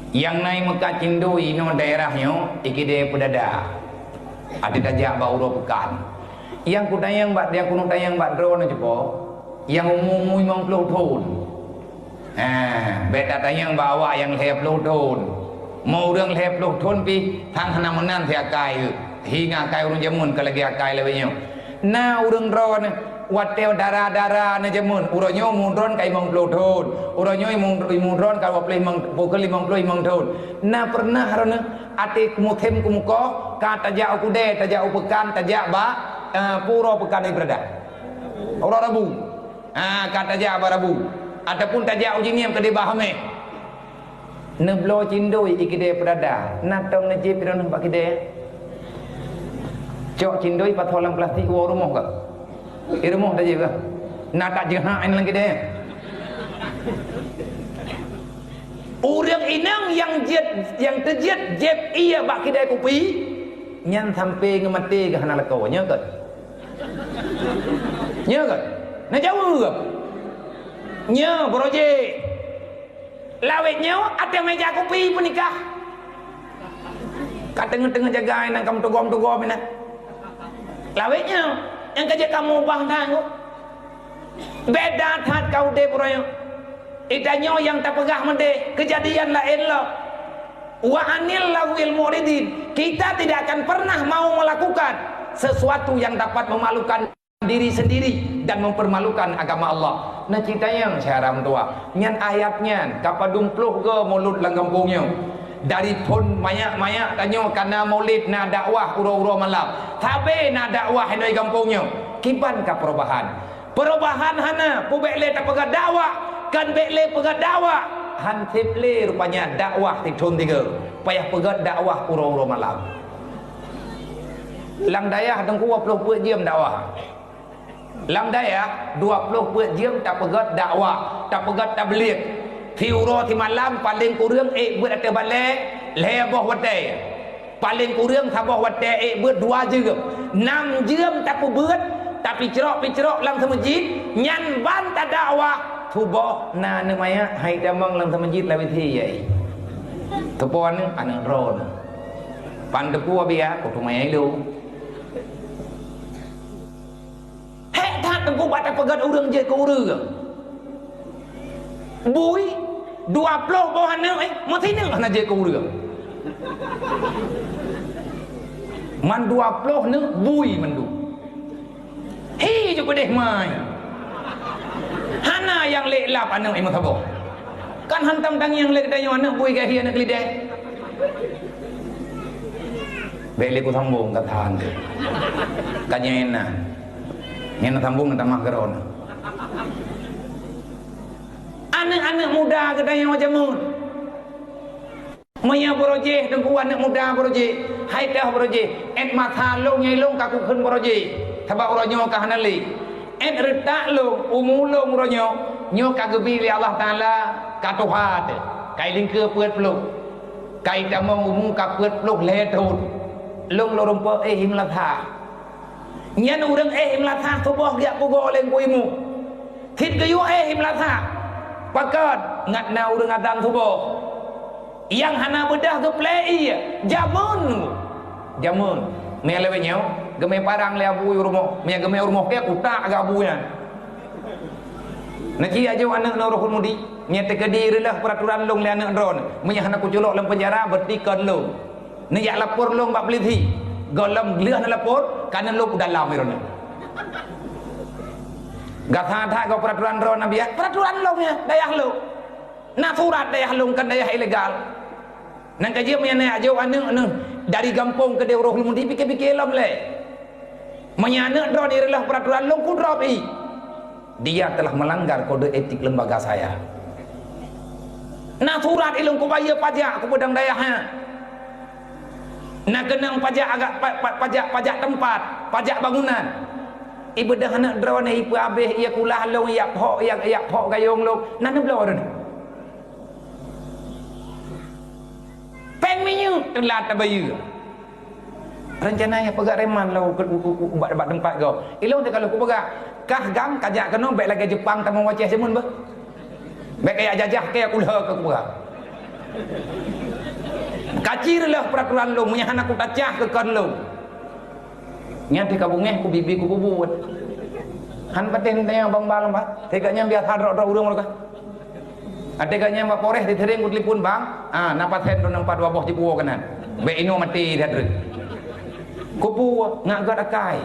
[SPEAKER 1] yang nai meka cindui no daerahnya ikide berada ada dajak bauro pekan yang kudayang mbak dia kuno tayang mbak drone jepo yang umum 50 tahun beda tayang bawa yang 50 tahun mau orang 50 tahun pi tang hana menan sia kai hingga kai urang jamun ka lagi kai lewenya na urang drone watel darah-darah na jamun uranyo mundron kai 50 tahun uranyo mundron ka 50 tahun na pernah harana ate kumuthem kumuko ka tajak kude tajak upekan tajak ba puro pekan ibadah. Orang Rabu. Kata aja apa Rabu. Ataupun tajak uji niam kedai bahame. Neblo cindoi ikide berada. Natong najib piron bak kide. Cok cindoi patolang plastik wa rumah ka. Rumah dah je ka. Natak jehaan lang kide. Orang inang yang terjet jeb iya bak kide kopi. Nyan sampai ngemati ke hana lekau nya ke. Nya ke? Na jauh ke? Nya broje. Lawetnya ada meja kopi penikah. Kat tengah-tengah jaga nang kamu tugom-tugom ina. Lawetnya yang kerja kamu bang tangguh. Beda tat kau de broyo. Itanyo yang tak pegah mende kejadian lain lo. Wa anil lawil muridin. Kita tidak akan pernah mau melakukan sesuatu yang dapat memalukan diri sendiri dan mempermalukan agama Allah. Nah cerita yang syaram tua nyan ayatnya kapadung pluh ke mulut lang kampungnya dari pun banyak tanya karena maulid na dakwah uro-uro malam tapi na dakwah hendak kampungnya kiban ka perubahan hana pu bekle tak pegat dakwah kan bekle pegat dakwah han tiple rupanya dakwah titun tiga payah pegat dakwah uro-uro malam lang dayah tengku 20 jam dakwah lang daya 20 jam tak pegat dakwah tak pegat tabligh tiuro ti malam paling kurang buat ada balik leboh wadai paling kurang sabah wadai buat 2 jam 6 jam tak buat tapi cerok lang masjid nyan ban tak dakwah tuboh na namanya hai damang lang masjid la withi yai tepon anak ron pandeku abia ko tumai lu tak tengku baca pegat urang je ke urang bui 20 bawah nak mati ni hana je ke urang man 20 ni bui mandu hi je deh mai hana yang lek lap anak imam tabo kan hantam tang yang lek dayo anak bui ke hi anak lideh bele ku sambung katahan kanyena yang sambung dengan tamah gerona anak-anak muda kita yang macam mun maya proje tengku anak muda proje hai dah proje et matha long nyai long kaku khun proje thaba uronyo ka hanali et retak long umulong uronyo nyo kagebi li Allah taala ka tuhat kai lingke puet peluk kai tamong umu ka puet peluk le thut long lo rompo him la tha nyan urang him la tha tuboh dia pugo len kuimu thit kayu him la tha pakat ngat na urang adang tuboh yang hana bedah ke play jamun me lewe nyau geme parang le abu rumah me geme rumah ke kutak aga abunya naki aja anak no rohul mudi me te kedirilah peraturan long le anak dron me hana ku colok dalam penjara bertikan long ne yak lapor long bak belithi golam leh na lapor kana long dalam irone gatha tha go peraturan dron nabi peraturan long ya dayah lo na surat dayah long kan dayah ilegal nang kaji menyana aja anak dari kampung ke Dewa Rohul Mudi pikir-pikir lam le menyana drone adalah peraturan long ku drop dia telah melanggar kode etik lembaga saya nah surat ilung ku bayar pajak ku pedang dayahnya nak kenang pajak agak pajak tempat pajak bangunan ibu dah anak drone ibu abih ia kulah long ia phok gayung long nan belo ron pengminyu telat tabayu rencananya pegat reman lau ubat tempat kau ilung kalau ku pegat kah gang kajak kena baik lagi Jepang tamu wajah semun bah baik kayak jajah kayak ulah ke ku pegat kacirlah peraturan lu punya anak ku tacah ke kon lu nyati kabungeh ku bibi ku bubut han paten tanya bang balang pak tegaknya biar hadrok urang mereka adeganya mbak poreh ditering ku telepon bang napa ten don 4 waboh di puo kanan be ino mati dadre kupu ngagat akai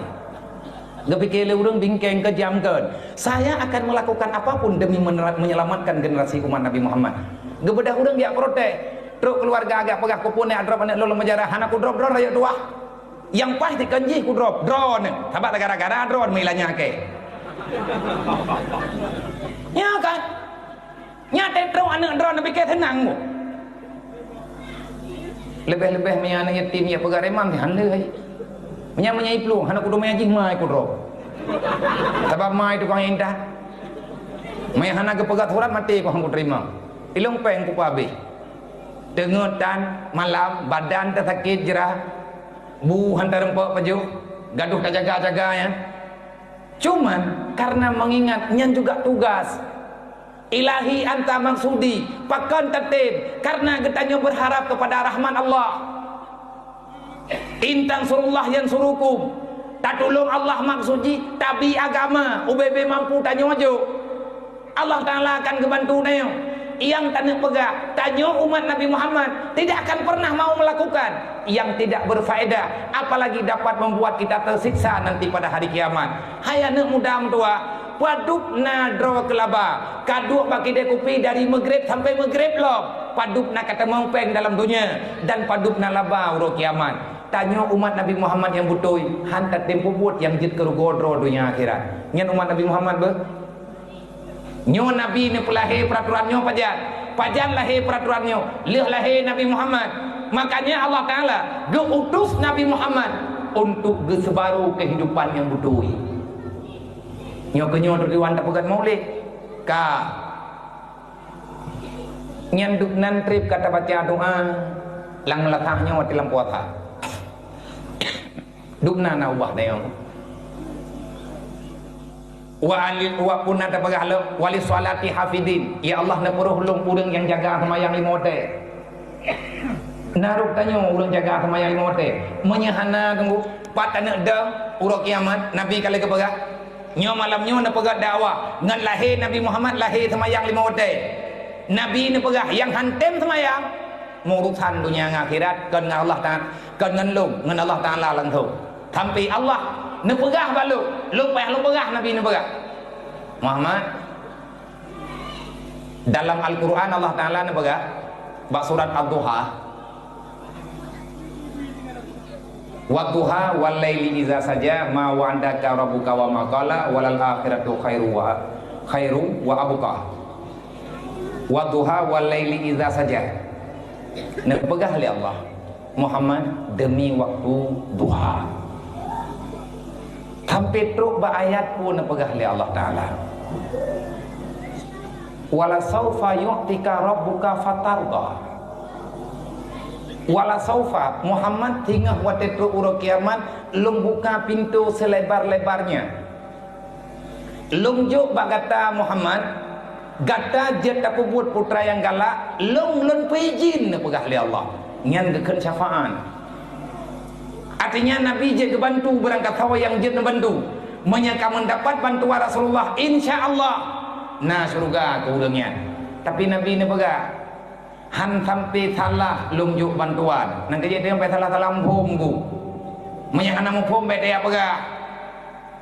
[SPEAKER 1] gepikir urang bingkeng kejam kan saya akan melakukan apapun demi menyelamatkan generasi umat Nabi Muhammad gebedah urang dia protes truk keluarga agak pegah kupune adrop anak lolong menjara hanaku drop raya tua yang pasti kanji ku drop drone sabat gara-gara drone milanya ke ya kan nyata terus anak drone tapi kayak tenang lebih-lebih punya anak yatim ya pegang reman di handai punya iplu anak kudu main jing mai ku drop sebab mai tukang indah mai anak ke pegang surat mati ku hangku terima ilung peng ku habis dengutan malam badan tersakit jerah bu hantar rempok peju gaduh tak jaga-jaga ya cuman karena mengingat nyan juga tugas ilahi anta maksudi pakan tertib karena getanya berharap kepada rahman Allah intang surullah yang surukum tak tolong Allah maksudi tapi agama UBB mampu tanya wajib Allah Ta'ala akan kebantu neo yang tak nak pegang. Tanya umat Nabi Muhammad, tidak akan pernah mau melakukan yang tidak berfaedah, apalagi dapat membuat kita tersiksa nanti pada hari kiamat. Hai anak muda tua, paduk na dro kelaba, kaduk bagi dia kopi dari Maghrib sampai Maghrib loh. Paduk na kata mempeng dalam dunia dan paduk na laba uro kiamat. Tanya umat Nabi Muhammad yang butoi, hantar tempo buat yang jid kerugodro dunia akhirat. Nyan umat Nabi Muhammad ber. Nyo Nabi ni pelahir peraturannya pajan lahir peraturannya, leh lahir Nabi Muhammad. Makanya Allah Ta'ala geutus Nabi Muhammad untuk gesebaru kehidupan yang butoi. Nyo kenyo tujuan tak pegat maulid ka nyanduk nan trip kata baca doa lang latahnya wa dalam puasa dukna na ubah dayo wa alil wa punna ta pagahlo wali salati hafidin, ya Allah na puruh lung urang yang jaga semayang lima waktu naruk tanyo urang jaga semayang lima waktu menyahana tunggu patana dang urang kiamat Nabi kali ke pagah nyo malam nyo na pagah dakwah ngan lahir Nabi Muhammad lahir semayang lima waktu Nabi ni pagah yang hantem semayang urusan dunia akhirat kan dengan Allah Ta'ala kan dengan lu dengan Allah Ta'ala langsung sampai Allah ni pegah balu lu payah lu pegah Nabi ni pegah Muhammad dalam Al-Quran Allah Ta'ala ni pegah bak surat Ad-Duha Wadduha wal laili iza saja ma wa'adaka rabbuka wa ma qala walal akhiratu khairu wa abqa Wadduha wal laili iza saja. Nak pegah oleh Allah Muhammad demi waktu duha. Sampai teruk ayat pun nak pegah oleh Allah Ta'ala. Wala saufa yu'tika rabbuka fatarda. Wala saufa Muhammad tinggal waktu teruk urut kiamat lung buka pintu selebar-lebarnya. Lung juk bagata Muhammad gata jet tak buat putra yang galak long lon pejin pegah li Allah ngan geken syafaan artinya Nabi je kebantu berangkat hawa yang jet membantu menyaka mendapat bantuan Rasulullah insyaallah nah surga ke urangnya tapi Nabi ni pegah han sampai salah long juk bantuan nang kerja dia sampai salah pom ku menyaka nama pom be dia pegah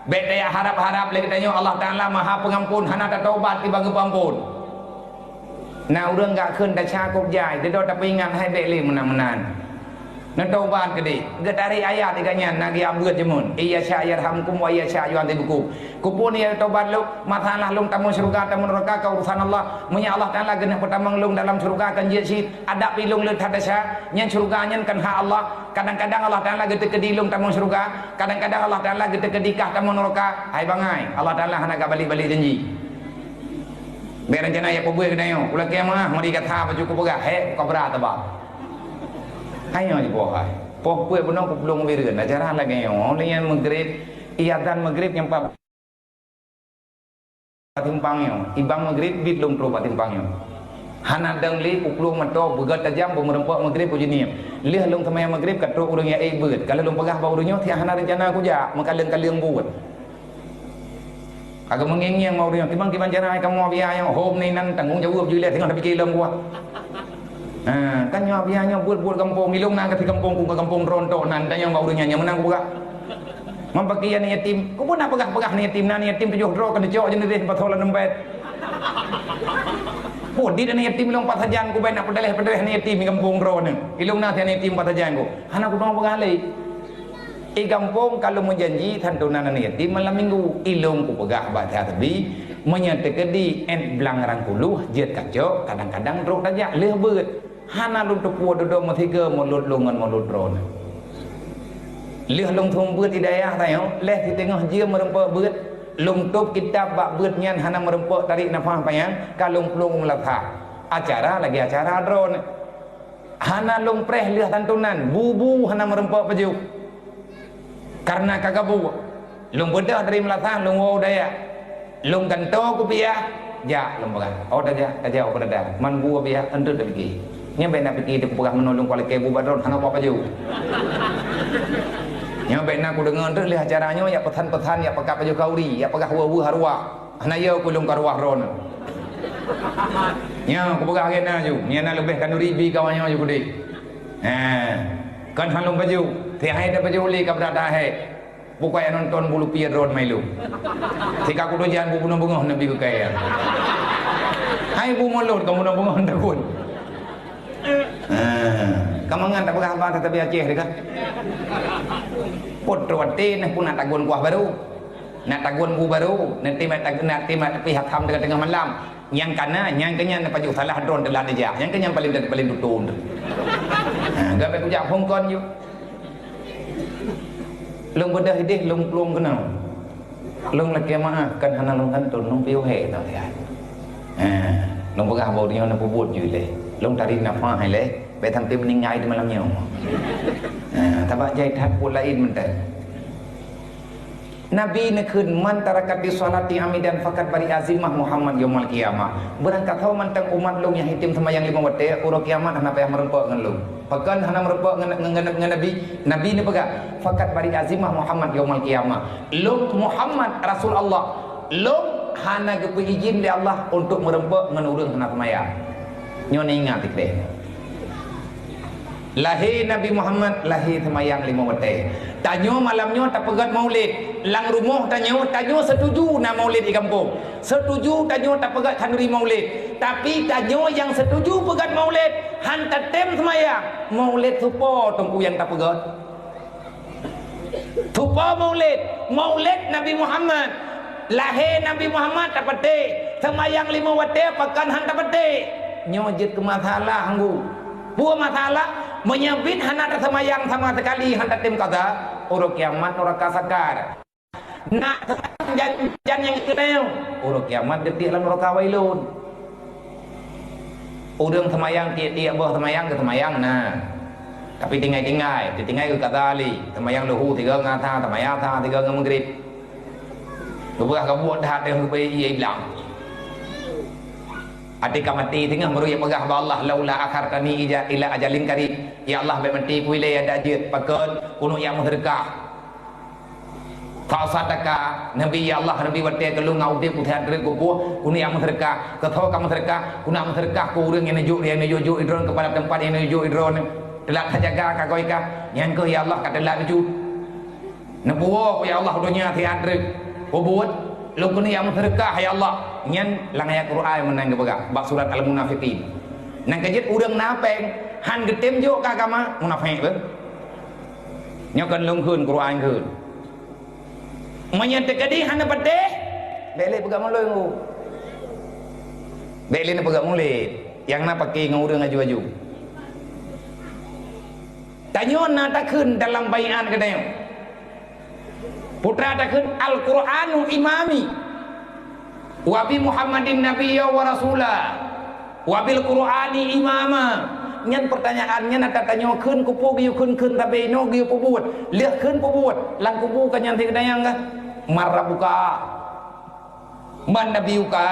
[SPEAKER 1] beda ya harap-harap lagi tanya Allah Ta'ala maha pengampun hana tak taubat tiba pengampun nah urang gak keun dah cakup jai dia dah tapi ingat hai bek le menan-menan nak taubat ke dik getari ayat diganya nagi abgeut jemun iya sya'yarhamkum wa iya sya'yu'adzibukum kupun ya taubat lu masalah lung tamu syurga tamu neraka ka urusan Allah munya Allah Ta'ala genah pertama lung dalam syurga kan jid adap ilung le hadasya nyen syurga nyen kan hak Allah kadang-kadang Allah Ta'ala gete kedilung tamu syurga kadang-kadang Allah Ta'ala gete kedikah tamu neraka hai bangai Allah Ta'ala hana ka balik-balik janji be rencana ya pobue kedayo ulah kiamah mari kata baju ku pegah he ko berat ba ayo di bawah poh kue benar ku belum wireun ajaran lagi yo lain Maghrib iadzan Maghrib yang patimpang yo ibang Maghrib bit lung tro patimpang yo hana dang li ku plung manto begat tajam bu merempok Maghrib ku jinim lih lung samaya Maghrib ka tro urang ya beut kalau lung pegah ba urangnya ti hana rencana ku ja makaleng-kaleng buat agak mengeng-ngeng mau urang timbang jana kamu biaya hom ni nan tanggung jawab ju le tengah pikir lem gua kan nyawa bianya buat kampung ilung nang ke kampung ku ke kampung rontok nan tanya ngau urangnya menang ku gak membagian yatim ku pun nak pegah yatim nan yatim tujuh dro kan dicok jenis patolan nembet pun di dan yatim ilung patajan ku bae nak pedeleh yatim di kampung ro nang ilung na tian yatim patajan ku hana ku dong pegah lai i kampung kalau menjanji tantunan yatim malam minggu ilung ku pegah baca tapi menyetekedi en belang rangkuluh jet kacok kadang-kadang ro tajak leh beut hana lung tepu dodo matiga mulut lungan mulut ron leh lung thum beut hidayah tayo leh di tengah dia merempok beut lung top kitab bak beut nyan hana merempok tarik nafas payang kalung plung latha acara lagi acara drone hana lung preh leh tantunan bubu hana merempok pejuk karena kagabu lung bedah dari melatah lung wow daya lung kanto ku biya ja lung baga oh dah ja berada man buah biya endur dah pergi nya bena pergi dia pegah menolong kuala ke bu badron hana apa ju nya bena ku dengar endur lih acaranya ya petan-petan ya pekap baju kauri ya pegah wu harwa hana ya ku lung karwah ron Nya aku pegang agenda ju. Nya nak lebihkan ribi kawannya ju kudi. Kan halung baju. Ti hai dah baju li ka berada hai. Bukai nonton bulu pian road mai lu. Jika aku dojan bu bunuh bunga nabi ku kaya. Hai bu molot kamu bunuh bunga takun. Kamangan tak pegang apa tetapi Aceh dekat. Potrawati nak pun nak tagun kuah baru. Nak tagun bu baru. Nanti mat pihak ham dekat tengah malam. Yang kana yang kenya nak paju salah drone delah dia. Yang kenya paling tutun. Gabe ku jak hongkon you. Long bedah hidih long plong kenal. Long laki maaf kan hana long kantun long piu he tau dia. Long pegah bau dia nak pubut you le. Long tarik nafas hai le. Be tham tim meninggai di malam nyaw. Tabak jai that pun lain mentah. Nabi nak kun man tarakat di salati amidan fakat bari azimah Muhammad yaumul qiyamah. Berangkat tahu mantang umat long yang hitim semayang 5 waktu uro kiamat hana payah merempak ngan long. Pakan hana merempak ngan Nabi ni pegak fakat bari azimah Muhammad yaumul qiyamah. Long Muhammad Rasul Allah. Long hana gepe izin di Allah untuk merempak ngan urang hana semayang. Nyo ingat tikde. Lahir Nabi Muhammad lahir semayang 5 waktu. Tanyo malamnya tak pegat maulid. Lang rumah tanyo setuju nak maulid di kampung. Setuju tanyo tak pegat khanduri maulid. Tapi tanyo yang setuju pegat maulid hantar tem semayang. Maulid supo tungku yang tak pegat. Supo maulid. Maulid Nabi Muhammad. Lahir Nabi Muhammad tak pete. Semayang 5 waktu pakan hantar pete. Nyojit ke masalah hanggu. Buah masalah menyebut hendak semayang sama sekali hendak tim kata urut kiamat urut kasakar nak jangan yang kenal urut kiamat detik dalam urut kawailun udang semayang tiap-tiap bah semayang ke semayang nah tapi tinggal ke kata ali semayang luhu 3 ngata semayang tha 3 ngam maghrib beberapa kabuat dah ada yang ia bilang Atika mati tengah meruyak pegah Allah laula akhartani ila ajalin qarib ya Allah baik mati ku ilai ada ajit pakon kuno yang merdeka fausataka nabi ya Allah nabi wate kelung ngau dia putih adre gopo kuno yang merdeka ketho kamu merdeka kuno merdeka ku urang yang nuju idron kepada tempat yang nuju idron telak jaga ka goika yang ke ya Allah ka telak nuju nebuo ku ya Allah dunia ti adre kubut lu kuno yang merdeka ya Allah nyen lang ayat Quran menang ke begak bab surat al-munafiqin nang kejit udang napeng han getem jo ka kama munafik be nyokan lung keun Quran keun menyate kedi han pede bele begak moloi ngu bele ne begak mulit yang na pakai ngurang aju-aju tanyo na ta keun dalam bayan kedai putra ta keun Al-Quranu imami Wabi Muhammadin Nabiyya wa Rasulah Wabil Qur'ani imama. Nyan pertanyaannya nak tanya keun kupu giu keun tabe no giu pubut lihat keun pubut lang kubu kan nyan tidayang ka marabuka man nabiyuka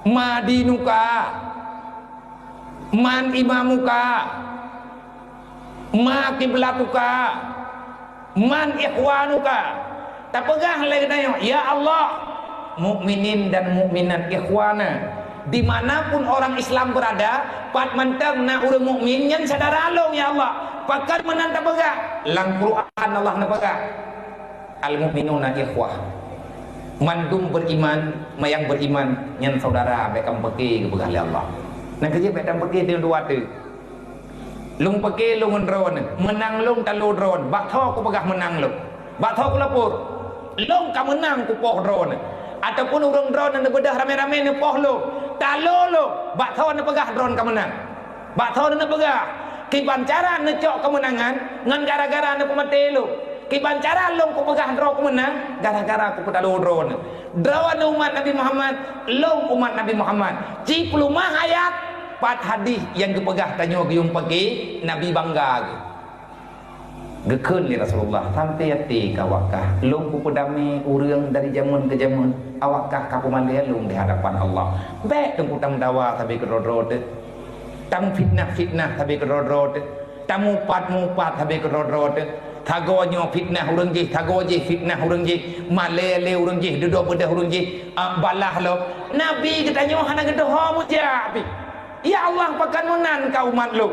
[SPEAKER 1] madinuka man imamuka ma kiblatuka man ikhwanuka tak pegah lagi tanya ya Allah mukminin dan mukminat ikhwana dimanapun orang Islam berada pat mentang na urang mukmin nyan sadara along ya Allah pakat menanta pegah lang Quran Allah na pegah al mukminuna ikhwah mandum beriman mayang beriman nyan saudara bekam peki ke pegah Allah nah kerja bekam peki dia dua tu lung peki lung drone menang lung talu drone bak tho ku pegah menang lung bak tho ku lapor lung ka menang ku poh drone ataupun urang drone na bedah rame-rame ni poh lo talo lo bak tho na pegah drone ka menang bak tho na pegah kiban cara na cok kemenangan ngan gara-gara na pemate lo kiban cara long ku pegah drone ku menang gara-gara ku talo drone drone umat Nabi Muhammad long umat Nabi Muhammad 10 ayat 4 hadis yang kepegah tanyo gium pagi Nabi bangga gekun li Rasulullah sampai hati kawakah lung ku pedami urang dari zaman ke zaman awakah ka pemandian lung di hadapan Allah baik tungku tam dawa tapi kerodrod tam fitnah tapi kerodrod tam mupat tapi kerodrod tagonyo fitnah urang je, tago je fitnah urang je, malele urang je, duduk bedah urang je, balah lo. Nabi katanya hana gedoh mu jabi. Ya Allah pakan menan kau umat lu.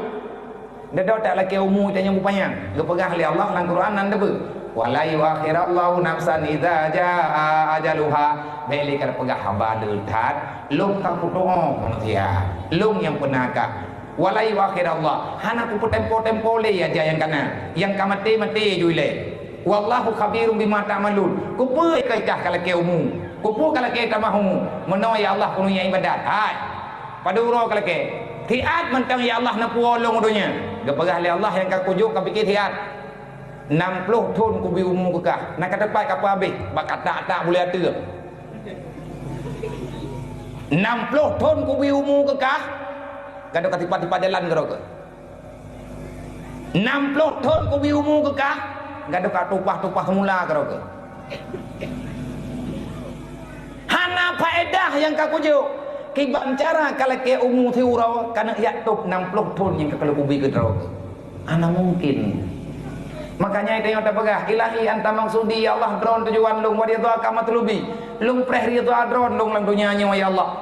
[SPEAKER 1] Dedo tak laki umur tanya rupanya. Gepegah li Allah dalam Quran nan debu. Wala yuakhirallahu nafsan idza jaa ajaluha. Belika pegah hamba detat, lung ka kudoa manusia. Lung yang penaka. Wala yuakhirallah. Hana ku tempo-tempo le aja yang kana. Yang ka mati juile. Wallahu khabirum bima ta'malun. Ku pe kaikah kalake umur. Ku pu kalake tamahu. Meno ya Allah kuno yang ibadat. Hai. Pada urang kalake. Tiat mentang ya Allah nak puolong dunia. Gepegah li Allah yang ka kujuk ka pikir tiat. 60 tahun ku bi umur kekah. Nak kata pai kapal habis. Bak tak boleh ada. 60 tahun ku bi umur kekah. Gaduh katipat-tipat jalan karo ke. 60 tahun ku bi umur kekah. Gaduh ka tupah-tupah mula karo ke. Hana faedah yang ka kujuk. Kiban cara kalau ke umur tiurau karena yaktup 60 tahun yang kalau kubi ke terau. Ana mungkin. Makanya itu yang tak pegah. Ilahi anta maksudi ya Allah drone tujuan lung wa ridha ka matlubi. Lung preh ridha drone lung lang dunia nya ya Allah.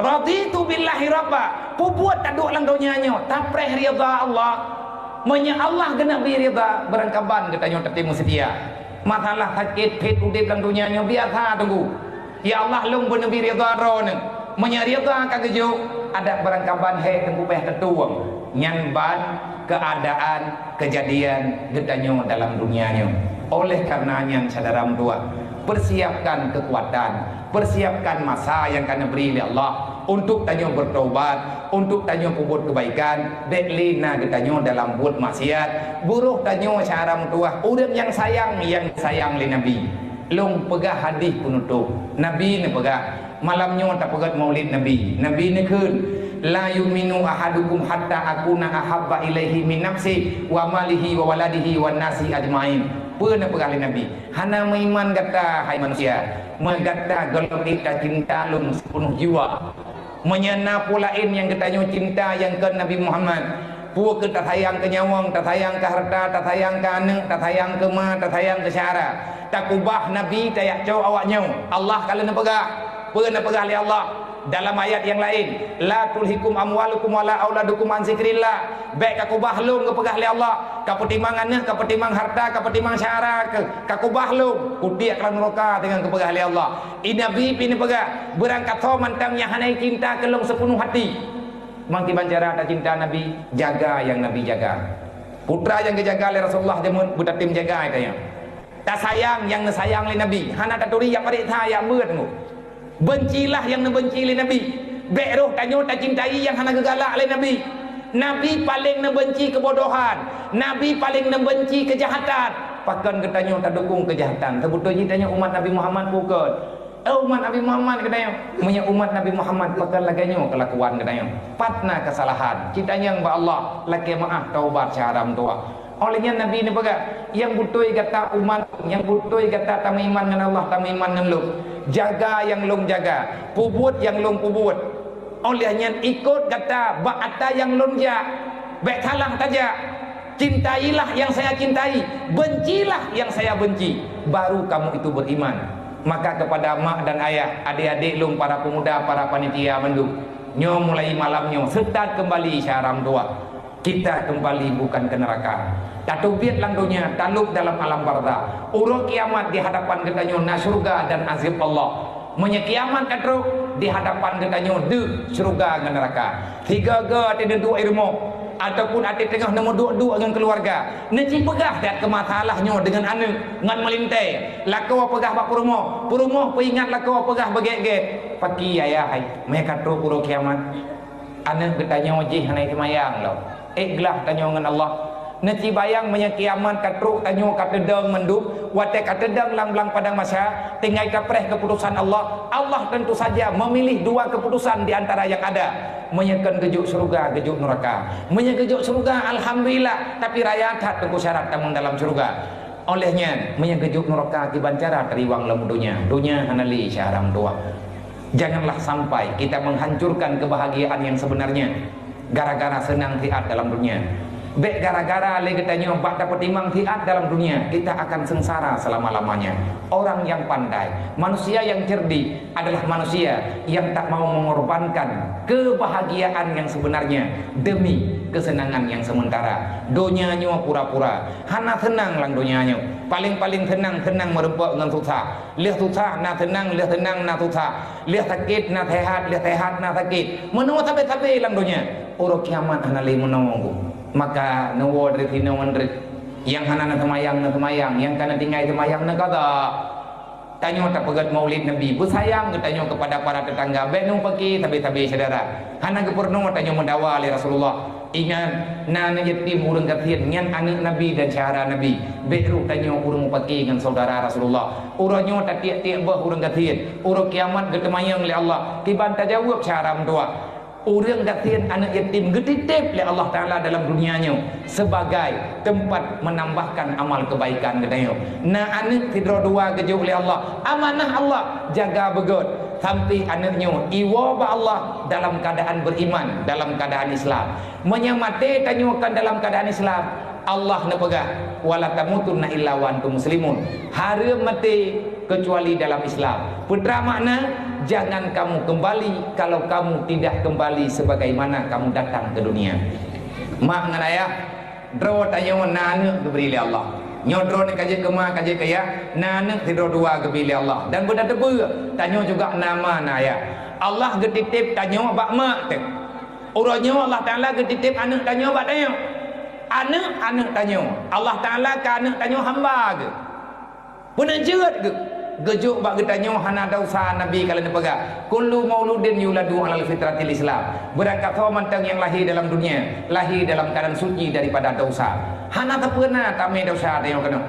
[SPEAKER 1] Raditu billahi rabba. Pubuat tak duk lang dunia nya. Tak preh ridha Allah. Menya Allah gena bi ridha berangkaban katanya tertimu setia. Masalah sakit fit udip lang dunia nya biasa tunggu. Ya Allah lung benabi ridha drone. Menyariata akan kejuk ada berangkapan tunggu peh tertuang nyanban keadaan kejadian gedanyo dalam dunianya. Oleh karenanya saudara tua persiapkan kekuatan, persiapkan masa yang akan diberi oleh Allah untuk tanyo bertaubat, untuk tanyo buat kebaikan, deklina gedanyo dalam buat maksiat, buruh tanyo saudara tua urang yang sayang li Nabi. Long pegah hadis penutup Nabi ni pegah malamnya tak pegat maulid Nabi. Nabi ni kun la yuminu ahadukum hatta akuna ahabba ilaihi min nafsi wa malihi wa waladihi wan nasi ajmain. Pernah pegah Nabi. Hana meiman kata hai manusia. Menggata golong kita cinta lum sepenuh jiwa. Menyena pulain yang katanya cinta yang ke Nabi Muhammad. Puak ke tak sayang ke nyawang, tak sayang ke harta, tak sayang ke anak, tak sayang ke ma, tak sayang ke syara. Tak kubah Nabi tak yak jauh awaknya. Allah kalau nak pegah. Pernah pegah oleh Allah dalam ayat yang lain, la tulhikum amwalukum wala auladukum an zikrillah. Baik ka kubah lum ke pegah oleh Allah, ka pertimang anak, ka pertimang harta, ka pertimang syara, ka kubah lum kudiak lan neraka dengan ke pegah oleh Allah. Nabi pini pegah berangkat so mantang yang hanai cinta kelong sepenuh hati. Mangki bancara tak cinta Nabi, jaga yang Nabi jaga. Putra yang dijaga oleh Rasulullah jamun budak tim jaga katanya. Tak sayang yang sayang oleh Nabi, hana tak turi yang parik tha yang beut mu. Bencilah yang membenci oleh Nabi. Beroh tanyo tak cintai yang hana gegalak oleh Nabi. Nabi paling membenci kebodohan. Nabi paling membenci kejahatan. Pakan ketanyo tak dukung kejahatan. Sebutnya tanya umat Nabi Muhammad bukan. Umat Nabi Muhammad katanya. Punya umat Nabi Muhammad pakan laganyo kelakuan katanya. Patna kesalahan. Citanya yang Allah laki maaf taubat syaram tua. Olehnya Nabi ni pegang yang butuh kata umat, yang butuh kata tamiman dengan Allah, tamiman dengan lu. Jaga yang lung jaga, pubut yang lung pubut. Olehnya ikut kata ba'ata yang lung ja. Baik kalang saja. Cintailah yang saya cintai, bencilah yang saya benci. Baru kamu itu beriman. Maka kepada mak dan ayah, adik-adik lung, para pemuda, para panitia menduk. Nyo mulai malamnya serta kembali syaram doa. Kita kembali bukan ke neraka. Tatubit lang dunia, taluk dalam alam barzah. Urut kiamat di hadapan katanya na surga dan azab Allah. Menye kiamat katru di hadapan katanya de surga dengan neraka. Tiga ga ada dua ilmu ataupun ada tengah nombor dua dengan keluarga. Neci pegah dat ke masalahnya dengan anak ngan melintai. Lakau pegah bak purumoh peingat lakau pegah bagek-gek. Pagi ayah hai, mereka katru urut kiamat. Anak katanya wajih naik semayang lo. Gelah tanya dengan Allah. Nanti bayang banyak kiamat katruk tanya kata deng menduk. Watek kata deng lang-lang padang masa. Tinggal kapreh keputusan Allah. Allah tentu saja memilih dua keputusan di antara yang ada. Menyekan kejuk surga, kejuk neraka. Menyekejuk surga, alhamdulillah. Tapi raya tak tunggu syarat kamu dalam surga. Olehnya menyekejuk neraka akibat cara teriwang dalam dunia. Dunia hanali syaram doa. Janganlah sampai kita menghancurkan kebahagiaan yang sebenarnya gara-gara senang tiat dalam dunia. Bek gara-gara le katanya bak dapat timang fiat dalam dunia, kita akan sengsara selama-lamanya. Orang yang pandai, manusia yang cerdik adalah manusia yang tak mau mengorbankan kebahagiaan yang sebenarnya demi kesenangan yang sementara. Dunianya pura-pura, hana tenang lang dunianya. Paling-paling tenang merempak dengan susah. Lihat susah na tenang na susah. Lihat sakit na sehat na sakit. Menua sampai lang dunia. Orang kiamat hana le menunggu. Maka nawa dari tinawan dari yang hana na semayang, yang kana tinggal semayang na kata tanya tak pegat maulid Nabi bersayang tanya kepada para tetangga benung pergi tabi-tabi saudara hana keperno tanya mendawa oleh Rasulullah ingat nana yatim urang kathian ngan anak Nabi dan syahara Nabi beru tanya urang pergi dengan saudara Rasulullah urangnya tak tiak-tiak bah urang kathian urang kiamat ketemayang oleh Allah tiban tak jawab syahara mentua. Orang datang anak yatim getitip oleh Allah Ta'ala dalam dunianya sebagai tempat menambahkan amal kebaikan katanya. Nah anak tidur dua kejuk oleh Allah, amanah Allah jaga begot sampai anaknya iwa ba Allah dalam keadaan beriman, dalam keadaan Islam. Menyamate tanyakan dalam keadaan Islam, Allah nak pegang wala tamutunna illa wa antum muslimun. Haram mati kecuali dalam Islam. Putra makna jangan kamu kembali kalau kamu tidak kembali sebagaimana kamu datang ke dunia. Mak ngan ayah dro tanya nana diberi oleh Allah. Nyodro ni kaji kema kaji kaya nana tidur dua kebili Allah dan benda tebu tanya juga nama naya. Allah getitip tanya bak mak tu. Urangnya Allah Taala getitip anak tanya bak tanya. Anak tanya. Allah Taala ke anak tanya hamba ke? Benar jerat ke? Gejuk bak getanya hana dosa Nabi kalau ni pegang. Kullu mauludin yuladu alal fitratil Islam. Berangkat semua mantang yang lahir dalam dunia, lahir dalam keadaan suci daripada dosa. Hana tak pernah tak main dosa dia kena.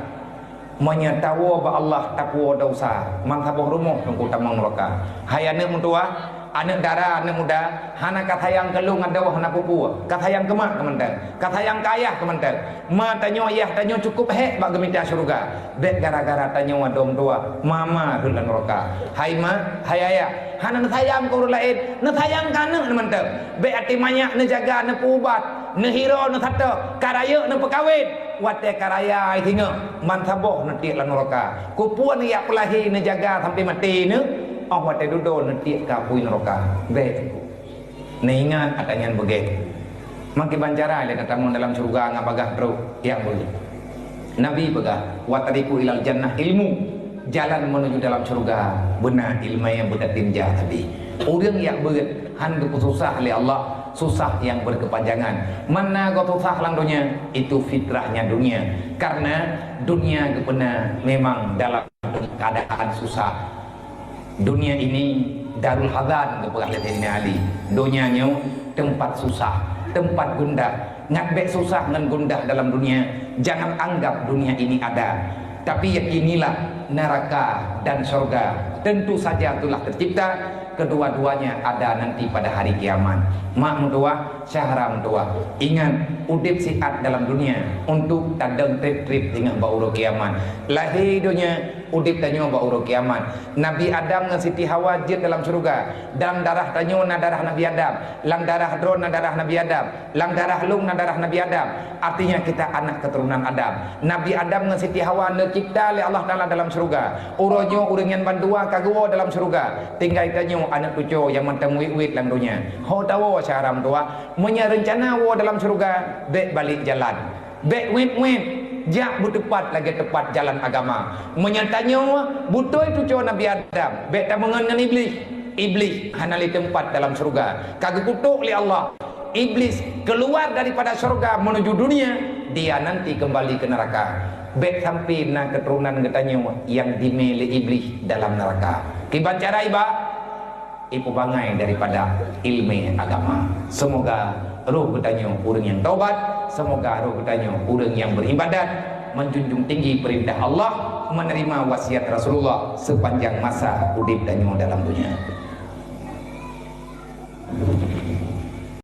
[SPEAKER 1] Menyatawa ba Allah takwa dosa. Mangkabah rumah tunggu tamang neraka. Hai anak mentua, anak dara, anak muda, hana kata yang kelung ada hana pupu. Kata yang kemak kementan. Kata yang kaya kementan. Ma tanya ayah tanya cukup hek bak gemita syurga. Bet gara-gara tanya wadom tua, mama hulan neraka. Hai ma, hai ayah, hana sayang kau lain, sayang kana kementan. Bet ati banyak jaga ne pubat, ne hero ne thata, karaya ne pekawin. Wate karaya ai thinga, mantaboh ne tiak lan neraka. Kupuan ya pelahi ne jaga sampai mati ne. Oh wate dudul nanti kapui neraka. Baik. Ingat adanya begitu. Makin bancara le katamu dalam surga ngapagah bro yang boleh. Nabi pegah watariku ilal jannah ilmu jalan menuju dalam surga benar ilmu yang bertinja tadi. Orang yang berat handu susah oleh Allah, susah yang berkepanjangan. Mana kau susah lang dunia itu fitrahnya dunia. Karena dunia benar memang dalam keadaan susah. Dunia ini darul hadan kepada Sayyidina Ali. Dunianya tempat susah, tempat gundah. Ngatbek susah dan gundah dalam dunia. Jangan anggap dunia ini ada. Tapi yakinilah neraka dan surga tentu saja telah tercipta. Kedua-duanya ada nanti pada hari kiamat. Mak mentua, syahra mentua. Ingat, udip siat dalam dunia untuk tadeng trip-trip dengan bauru kiamat. Lahir dunia, udip tanya bauru kiamat. Nabi Adam dengan Siti Hawa jid dalam surga. Dalam darah tanya na darah Nabi Adam. Lang darah drone na darah Nabi Adam. Lang darah lung na darah Nabi Adam. Artinya kita anak keturunan Adam. Nabi Adam dengan Siti Hawa dicipta oleh Allah Taala dalam surga. Uronyo uringan bandua kagua dalam surga. Tinggal tanya anak cucu yang mantang wit-wit dalam dunia. Ho tahu syaram tua punya rencana wo dalam surga bek balik jalan. Bek wit-wit jak bertepat lagi tepat jalan agama. Menyatanya butuh cucu Nabi Adam. Bek tak mengenal iblis. Iblis hanali tempat dalam surga. Kagak kutuk oleh Allah. Iblis keluar daripada surga menuju dunia, dia nanti kembali ke neraka. Bek sampai na keturunan katanya yang dimiliki iblis dalam neraka. Kiban cara iba ibu bangai daripada ilmu agama. Semoga roh bertanya orang yang taubat, semoga roh bertanya orang yang beribadat, menjunjung tinggi perintah Allah, menerima wasiat Rasulullah sepanjang masa hidup dan dalam dunia.